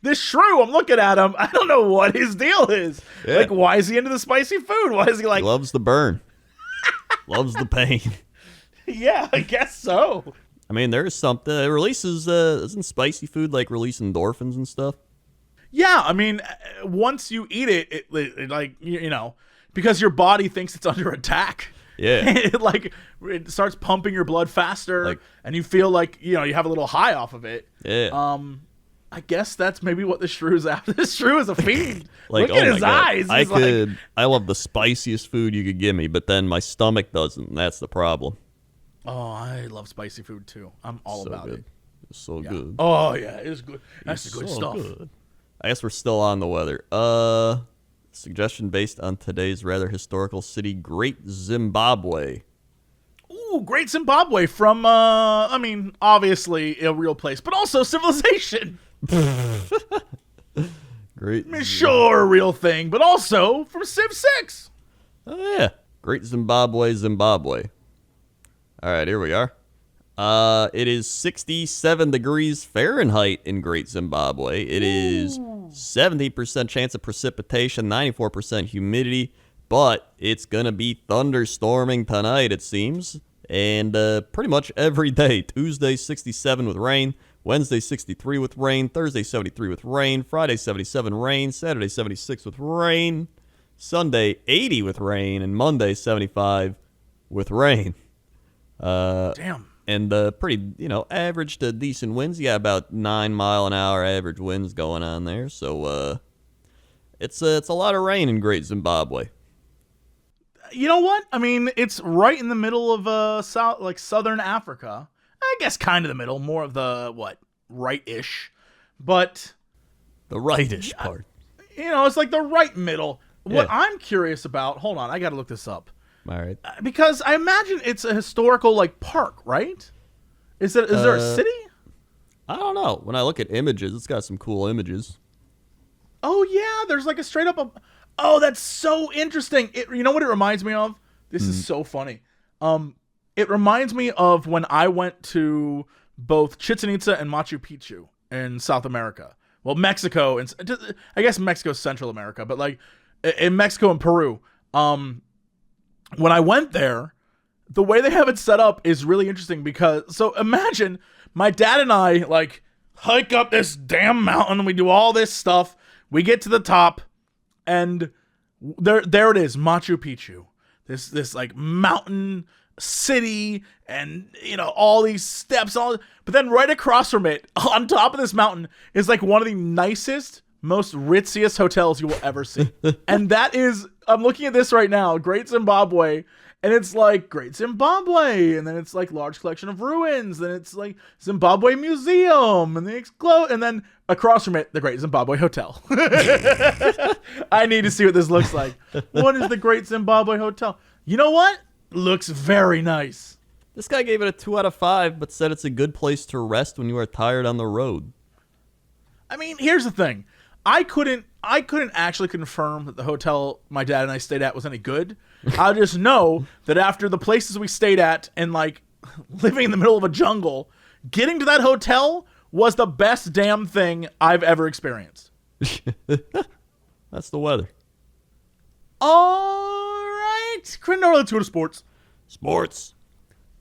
this shrew, I'm looking at him, I don't know what his deal is. Yeah. Like, why is he into the spicy food? Why is he like, He loves the burn. Loves the pain. yeah, I guess so. I mean, there's something. It releases, isn't spicy food like release endorphins and stuff? Yeah, I mean, once you eat it like, because your body thinks it's under attack. Yeah. it starts pumping your blood faster, and you feel like, you have a little high off of it. Yeah. I guess that's maybe what the shrew's after. This shrew is a fiend. Like, Look at oh his my God. eyes. He's I love the spiciest food you could give me, but then my stomach doesn't, and that's the problem. Oh, I love spicy food too. I'm all So about good. it. It's so Yeah. good. Oh yeah, it's good. That's the good So stuff. good. I guess we're still on the weather. Suggestion based on today's rather historical city, Great Zimbabwe. Ooh, Great Zimbabwe from, obviously a real place, but also civilization. Great. I mean, sure, a real thing, but also from Civ 6. Oh, yeah. Great Zimbabwe, Zimbabwe. All right, here we are. It is 67 degrees Fahrenheit in Great Zimbabwe. It is 70% chance of precipitation, 94% humidity, but it's going to be thunderstorming tonight, it seems. And pretty much every day. Tuesday, 67 with rain. Wednesday, 63 with rain. Thursday, 73 with rain. Friday, 77 rain. Saturday, 76 with rain. Sunday, 80 with rain. And Monday, 75 with rain. Damn. And pretty, average to decent winds. Yeah, about 9 mile an hour average winds going on there. So it's a lot of rain in Great Zimbabwe. You know what? I mean, it's right in the middle of southern Africa. I guess kind of the middle, more of the right-ish. But The rightish part. It's like the right middle. What Yeah. I'm curious about, hold on, I got to look this up. All right. Because I imagine it's a historical park, right? Is there a city? I don't know. When I look at images, it's got some cool images. Oh yeah, there's a straight up. Oh, that's so interesting. You know what it reminds me of? This is so funny. It reminds me of when I went to both Chichen Itza and Machu Picchu in South America. Well, Mexico and I guess Mexico's Central America, but in Mexico and Peru. When I went there, the way they have it set up is really interesting so imagine my dad and I hike up this damn mountain. We do all this stuff. We get to the top, and there it is, Machu Picchu. This mountain city, and all these steps, but then right across from it, on top of this mountain, is one of the nicest, most ritziest hotels you will ever see. And that is, I'm looking at this right now, Great Zimbabwe, and it's Great Zimbabwe, and then it's large collection of ruins, then it's Zimbabwe Museum, and and then across from it, the Great Zimbabwe Hotel. I need to see what this looks like. What is the Great Zimbabwe Hotel? You know what? Looks very nice. This guy gave it a 2 out of 5, but said it's a good place to rest when you are tired on the road. I mean, here's the thing. I couldn't actually confirm that the hotel my dad and I stayed at was any good. I just know that after the places we stayed at and living in the middle of a jungle, getting to that hotel was the best damn thing I've ever experienced. That's the weather. All right, Crendor, let's go to sports. Sports.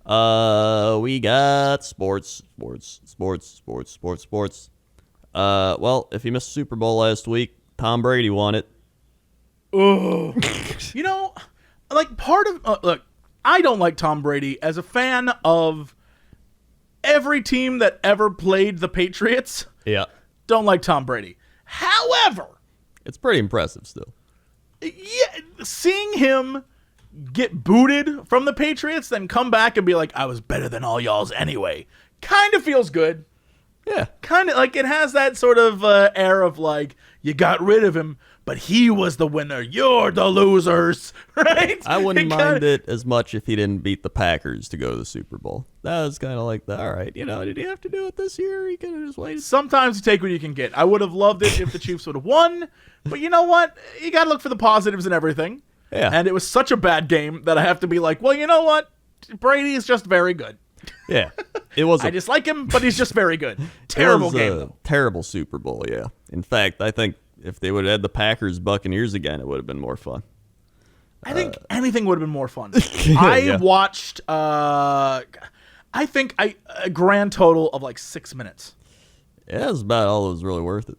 We got sports. Well, if you missed Super Bowl last week, Tom Brady won it. Oh, part of look, I don't like Tom Brady as a fan of every team that ever played the Patriots. Yeah. Don't like Tom Brady. However, It's pretty impressive still. yeah, seeing him get booted from the Patriots, then come back and be I was better than all y'all's anyway, kind of feels good. Yeah. Kind of it has that sort of air of you got rid of him, but he was the winner. You're the losers, right? I wouldn't mind it as much if he didn't beat the Packers to go to the Super Bowl. That was kind of all right, did he have to do it this year? He could have just waited. Sometimes you take what you can get. I would have loved it if the Chiefs would have won, but you know what? You got to look for the positives and everything. Yeah. And it was such a bad game that I have to be well, you know what? Brady is just very good. Yeah. It was I dislike him, but he's just very good. Terrible game, though. Terrible Super Bowl, yeah. In fact, I think if they would have had the Packers-Buccaners again, it would have been more fun. I think anything would have been more fun. I watched, I think a grand total of 6 minutes. Yeah, it was about all that was really worth it.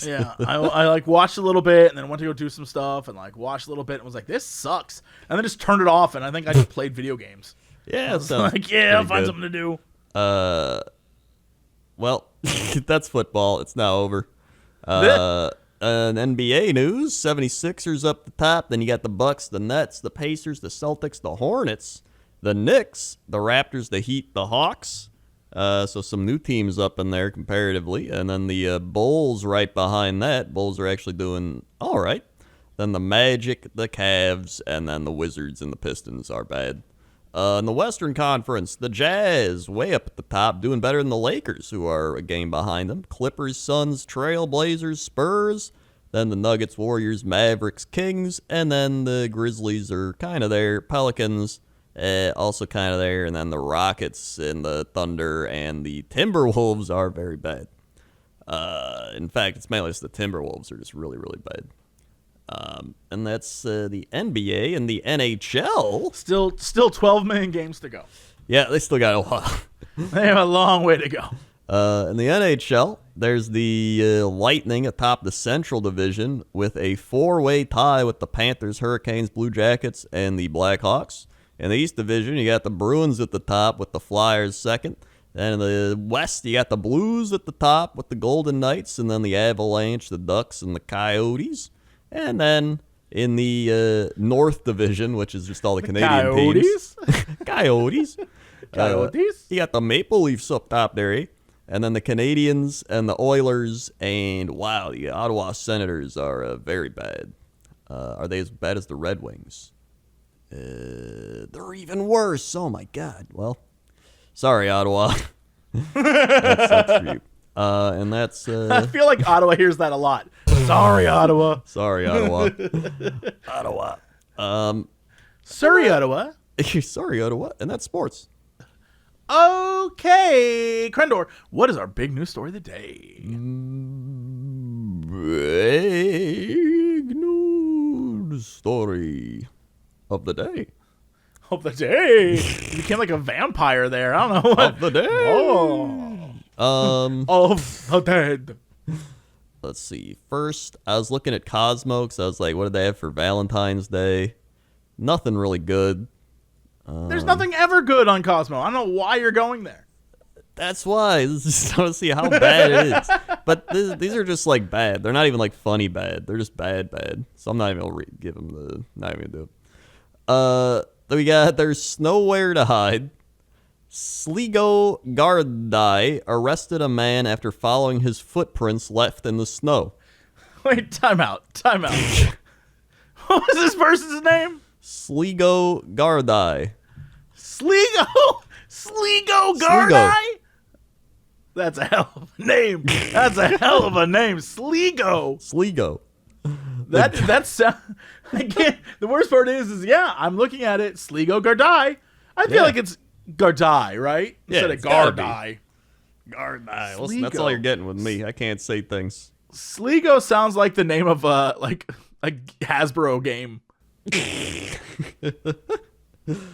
Yeah, I watched a little bit and then went to go do some stuff and watched a little bit and was this sucks. And then just turned it off and I think I just played video games. Yeah, so I'll find something to do. Well, that's football. It's now over. An NBA news, 76ers up the top. Then you got the Bucks, the Nets, the Pacers, the Celtics, the Hornets, the Knicks, the Raptors, the Heat, the Hawks. So some new teams up in there comparatively. And then the Bulls right behind that. Bulls are actually doing all right. Then the Magic, the Cavs, and then the Wizards and the Pistons are bad. In the Western Conference, the Jazz, way up at the top, doing better than the Lakers, who are a game behind them. Clippers, Suns, Trail Blazers, Spurs. Then the Nuggets, Warriors, Mavericks, Kings. And then the Grizzlies are kind of there. Pelicans, also kind of there. And then the Rockets and the Thunder and the Timberwolves are very bad. In fact, it's mainly just the Timberwolves are just really, really bad. And that's the NBA and the NHL. Still 12 million games to go. Yeah, they still got a while. They have a long way to go. In the NHL, there's the Lightning atop the Central Division with a 4-way tie with the Panthers, Hurricanes, Blue Jackets, and the Blackhawks. In the East Division, you got the Bruins at the top with the Flyers second. Then in the West, you got the Blues at the top with the Golden Knights, and then the Avalanche, the Ducks, and the Coyotes. And then in the North Division, which is just all the Canadian Coyotes? teams. Coyotes. Coyotes? You got the Maple Leafs up top there, eh? And then the Canadians and the Oilers, and wow, the Ottawa Senators are very bad. Are they as bad as the Red Wings? They're even worse. Oh my God. Well, sorry, Ottawa. that's for you. And that's. I feel like Ottawa hears that a lot. Sorry, Ottawa. Sorry, Ottawa. Ottawa. Sorry, Ottawa. Sorry, Ottawa. And that's sports. Okay, Crendor, what is our big news story of the day? Big news story of the day. Of the day. You became like a vampire there. I don't know what. Of the day. Of the dead. Let's see. First, I was looking at Cosmo because I was like, what did they have for Valentine's Day? Nothing really good. There's nothing ever good on Cosmo. I don't know why you're going there. That's why. I just want to see how bad it is. But these are just like bad. They're not even like funny bad. They're just bad. So I'm not even going to give them the. Not even going to do it. Then we got There's Nowhere to Hide. Sligo Gardaí arrested a man after following his footprints left in the snow. Wait, time out. What was this person's name? Sligo Gardaí. Sligo Gardaí? That's a hell of a name. Sligo. That's I can't. The worst part is yeah, I'm looking at it. Sligo Gardaí. I feel like it's Gardaí, right? Yeah, Instead it's of gotta Gardaí. Gardaí. Listen, that's all you're getting with me. I can't say things. Sligo sounds like the name of like a Hasbro game.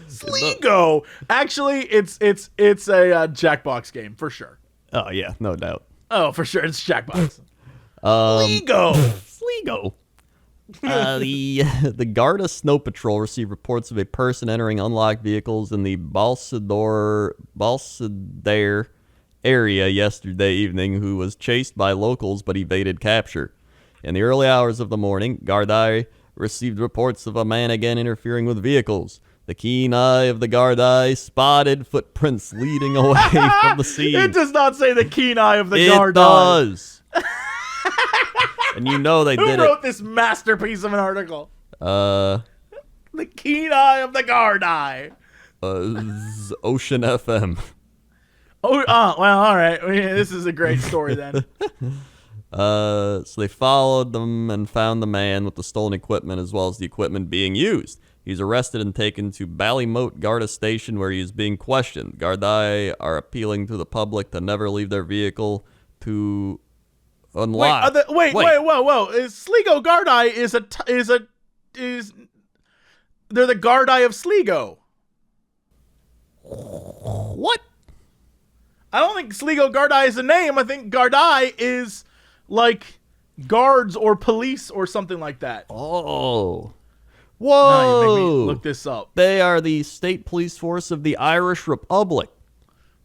Sligo. Actually, it's a Jackbox game for sure. Oh yeah, no doubt. Oh, for sure, it's Jackbox. Sligo. The Garda Snow Patrol received reports of a person entering unlocked vehicles in the Balsadare area yesterday evening who was chased by locals but evaded capture. In the early hours of the morning, Gardaí received reports of a man again interfering with vehicles. The keen eye of the Gardaí spotted footprints leading away from the scene. It does not say the keen eye of the Gardaí. It does. And you know they Who did wrote this masterpiece of an article? it. The keen eye of the Gardaí. Ocean FM. Oh, well, all right. This is a great story then. So they followed them and found the man with the stolen equipment as well as the equipment being used. He's arrested and taken to Ballymote Garda Station where he is being questioned. Gardaí are appealing to the public to never leave their vehicle to unlock. Whoa. Sligo Gardaí is they're the Gardaí of Sligo. What? I don't think Sligo Gardaí is a name. I think Gardaí is like guards or police or something like that. Oh. Now Whoa. you make me look this up. They are the state police force of the Irish Republic.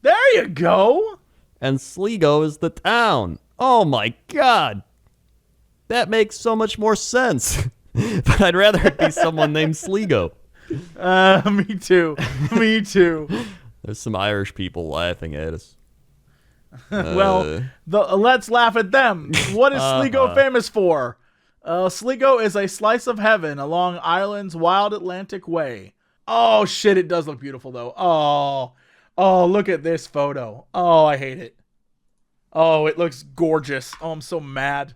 There you go. And Sligo is the town. Oh my God. That makes so much more sense. But I'd rather it be someone named Sligo. Me too. There's some Irish people laughing at us. Well, let's laugh at them. What is Sligo famous for? Sligo is a slice of heaven along Ireland's wild Atlantic way. Oh, shit, it does look beautiful, though. Oh, look at this photo. Oh, I hate it. Oh, it looks gorgeous. Oh, I'm so mad.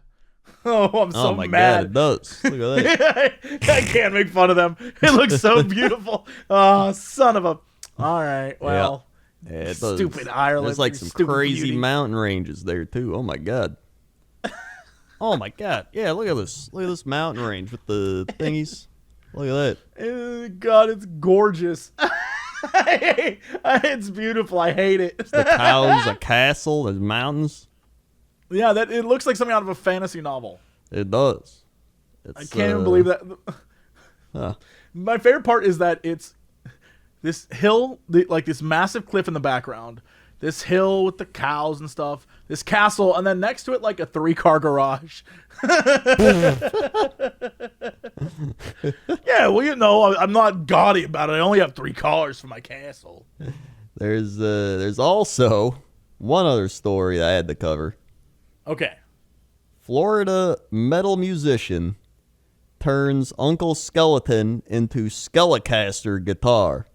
Oh, I'm so Oh my mad. god, it does. Look at that. I can't make fun of them. It looks so beautiful. Oh, son of a... All right, well... Yeah, it does. Stupid Ireland. There's like your some stupid crazy beauty. mountain ranges there too. Oh my god. Oh my god. Yeah, look at this. Look at this mountain range with the thingies. Look at that. God, it's gorgeous. It's beautiful. I hate it. The cows, a castle, there's mountains. Yeah, that it looks like something out of a fantasy novel. It does. I can't even believe that. Huh. My favorite part is that it's this hill, like this massive cliff in the background, this hill with the cows and stuff, this castle, and then next to it, like a 3-car garage. Yeah, well, you know, I'm not gaudy about it. I only have 3 cars for my castle. There's also one other story that I had to cover. Okay. Florida metal musician turns Uncle Skeleton into Skelecaster guitar.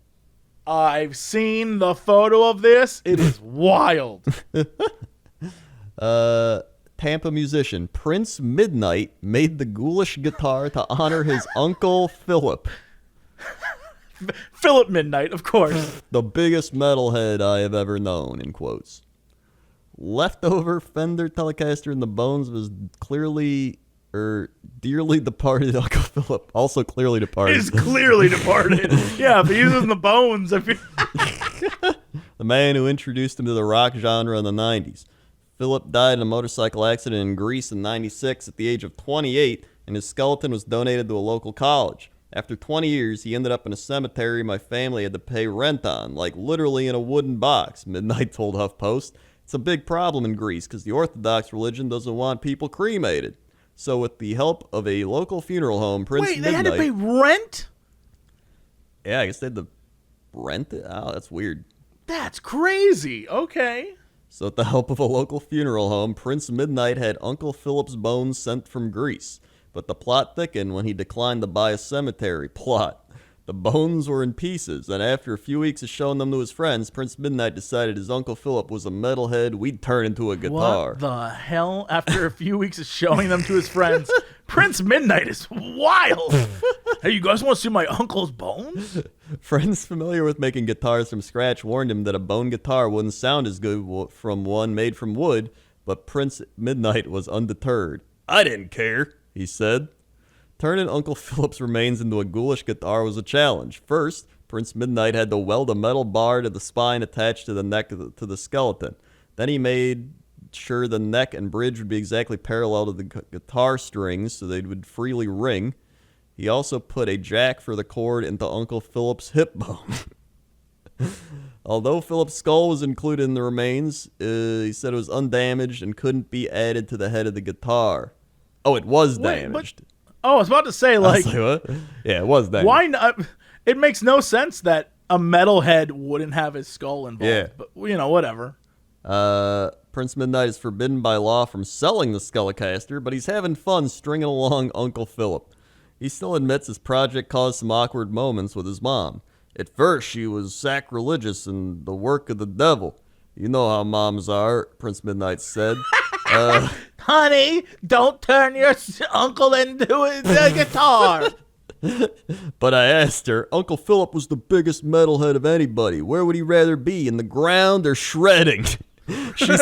I've seen the photo of this. It is wild. Tampa musician Prince Midnight made the ghoulish guitar to honor his uncle Philip, Philip Midnight, of course. the biggest metalhead I have ever known, in quotes. Leftover Fender Telecaster in the bones of his dearly departed Uncle Philip, also clearly departed. Is clearly departed. Yeah, if he uses the bones. The man who introduced him to the rock genre in the 90s. Philip died in a motorcycle accident in Greece in 96 at the age of 28, and his skeleton was donated to a local college. After 20 years, he ended up in a cemetery my family had to pay rent on, like literally in a wooden box, Midnight told HuffPost. It's a big problem in Greece because the Orthodox religion doesn't want people cremated. So with the help of a local funeral home, Prince Wait, they Midnight... had to pay rent? Yeah, I guess they had to rent it? Oh, that's weird. That's crazy. Okay. So with the help of a local funeral home, Prince Midnight had Uncle Philip's bones sent from Greece. But the plot thickened when he declined to buy a cemetery plot. The bones were in pieces, and after a few weeks of showing them to his friends, Prince Midnight decided his Uncle Philip was a metalhead we'd turn into a guitar. What the hell? After a few weeks of showing them to his friends, Prince Midnight is wild. Hey, you guys want to see my uncle's bones? Friends familiar with making guitars from scratch warned him that a bone guitar wouldn't sound as good from one made from wood, but Prince Midnight was undeterred. I didn't care, he said. Turning Uncle Philip's remains into a ghoulish guitar was a challenge. First, Prince Midnight had to weld a metal bar to the spine attached to the neck to the skeleton. Then he made sure the neck and bridge would be exactly parallel to the guitar strings so they would freely ring. He also put a jack for the cord into Uncle Philip's hip bone. Although Philip's skull was included in the remains, he said it was undamaged and couldn't be added to the head of the guitar. Oh, it was damaged. Oh, I was about to say, I like, was what? Yeah, it was damaged. why not? It makes no sense that a metalhead wouldn't have his skull involved. Yeah. But, you know, whatever. Prince Midnight is forbidden by law from selling the Skelecaster, but he's having fun stringing along Uncle Philip. He still admits his project caused some awkward moments with his mom. At first, she was sacrilegious and the work of the devil. You know how moms are, Prince Midnight said. Honey, don't turn your uncle into a guitar. But I asked her, Uncle Philip was the biggest metalhead of anybody. Where would he rather be, in the ground or shredding? She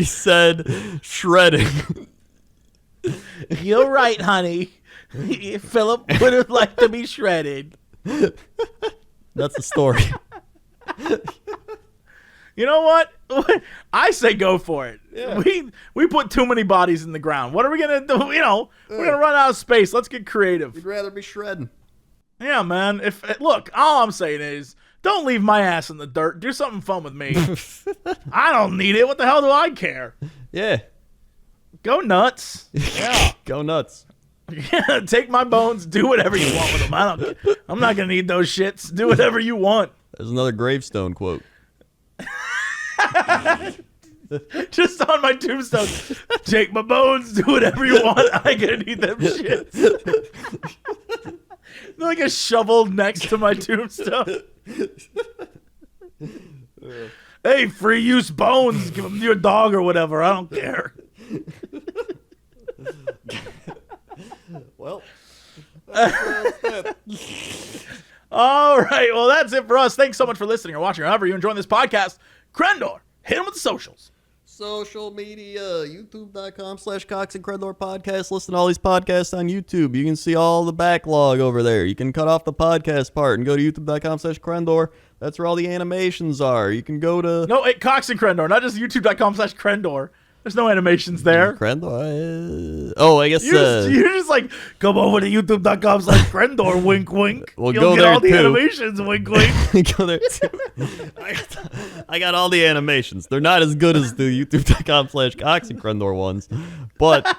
said, shredding. You're right, honey. Philip would have liked to be shredded. That's the story. You know what? I say go for it. Yeah. We put too many bodies in the ground. What are we gonna do? You know, we're gonna run out of space. Let's get creative. You'd rather be shredding. Yeah, man. Look, all I'm saying is, don't leave my ass in the dirt. Do something fun with me. I don't need it. What the hell do I care? Yeah. Go nuts. Yeah. Go nuts. Yeah. Take my bones. Do whatever you want with them. I'm not gonna need those shits. Do whatever you want. There's another gravestone quote. Just on my tombstone. Take my bones, do whatever you want. I gonna need them shits. Like a shovel next to my tombstone. Hey, free use bones. Give them to your dog or whatever. I don't care. Well, All right. Well, that's it for us. Thanks so much for listening or watching. However you enjoying this podcast, Crendor, hit them with the socials. social media, youtube.com/Cox and Crendor podcast. Listen to all these podcasts on YouTube. You can see all the backlog over there. You can cut off the podcast part and go to youtube.com/Crendor. That's where all the animations are. You can go to... No, Cox and Crendor, not just youtube.com/Crendor. There's no animations there. Crendor? I guess... You're just like, come over to youtube.com/Crendor, wink, wink. We'll You'll go get there all the too. animations, wink, wink. Go there too. I got all the animations. They're not as good as the youtube.com/Cox and Crendor ones, but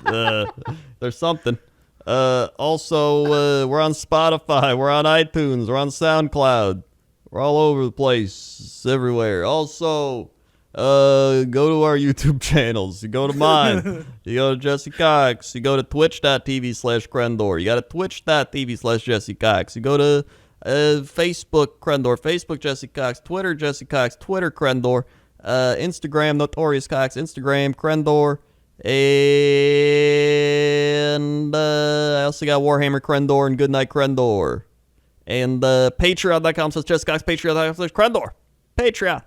there's something. Also, we're on Spotify, we're on iTunes, we're on SoundCloud. We're all over the place, everywhere. Also, go to our YouTube channels. You go to mine. You go to Jesse Cox. You go to twitch.tv/Crendor. You got to twitch.tv/Jesse Cox. You go to Facebook Crendor, Facebook Jesse Cox, Twitter Jesse Cox, Twitter Crendor, Instagram Notorious Cox, Instagram Crendor, and I also got Warhammer Crendor and Goodnight Crendor. And patreon.com/Jesse Cox, patreon.com/Crendor. Patreon.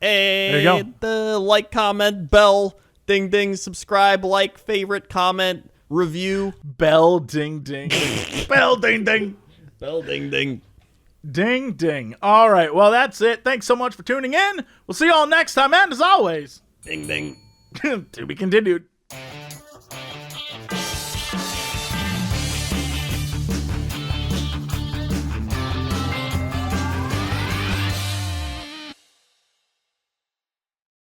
And There you like, comment, bell, ding, ding, subscribe, like, favorite, comment, review. Bell, ding, ding. Bell, ding, ding. Bell, ding, ding. Ding, ding. All right. Well, that's it. Thanks so much for tuning in. We'll see you all next time. And as always, Ding, ding. to be continued.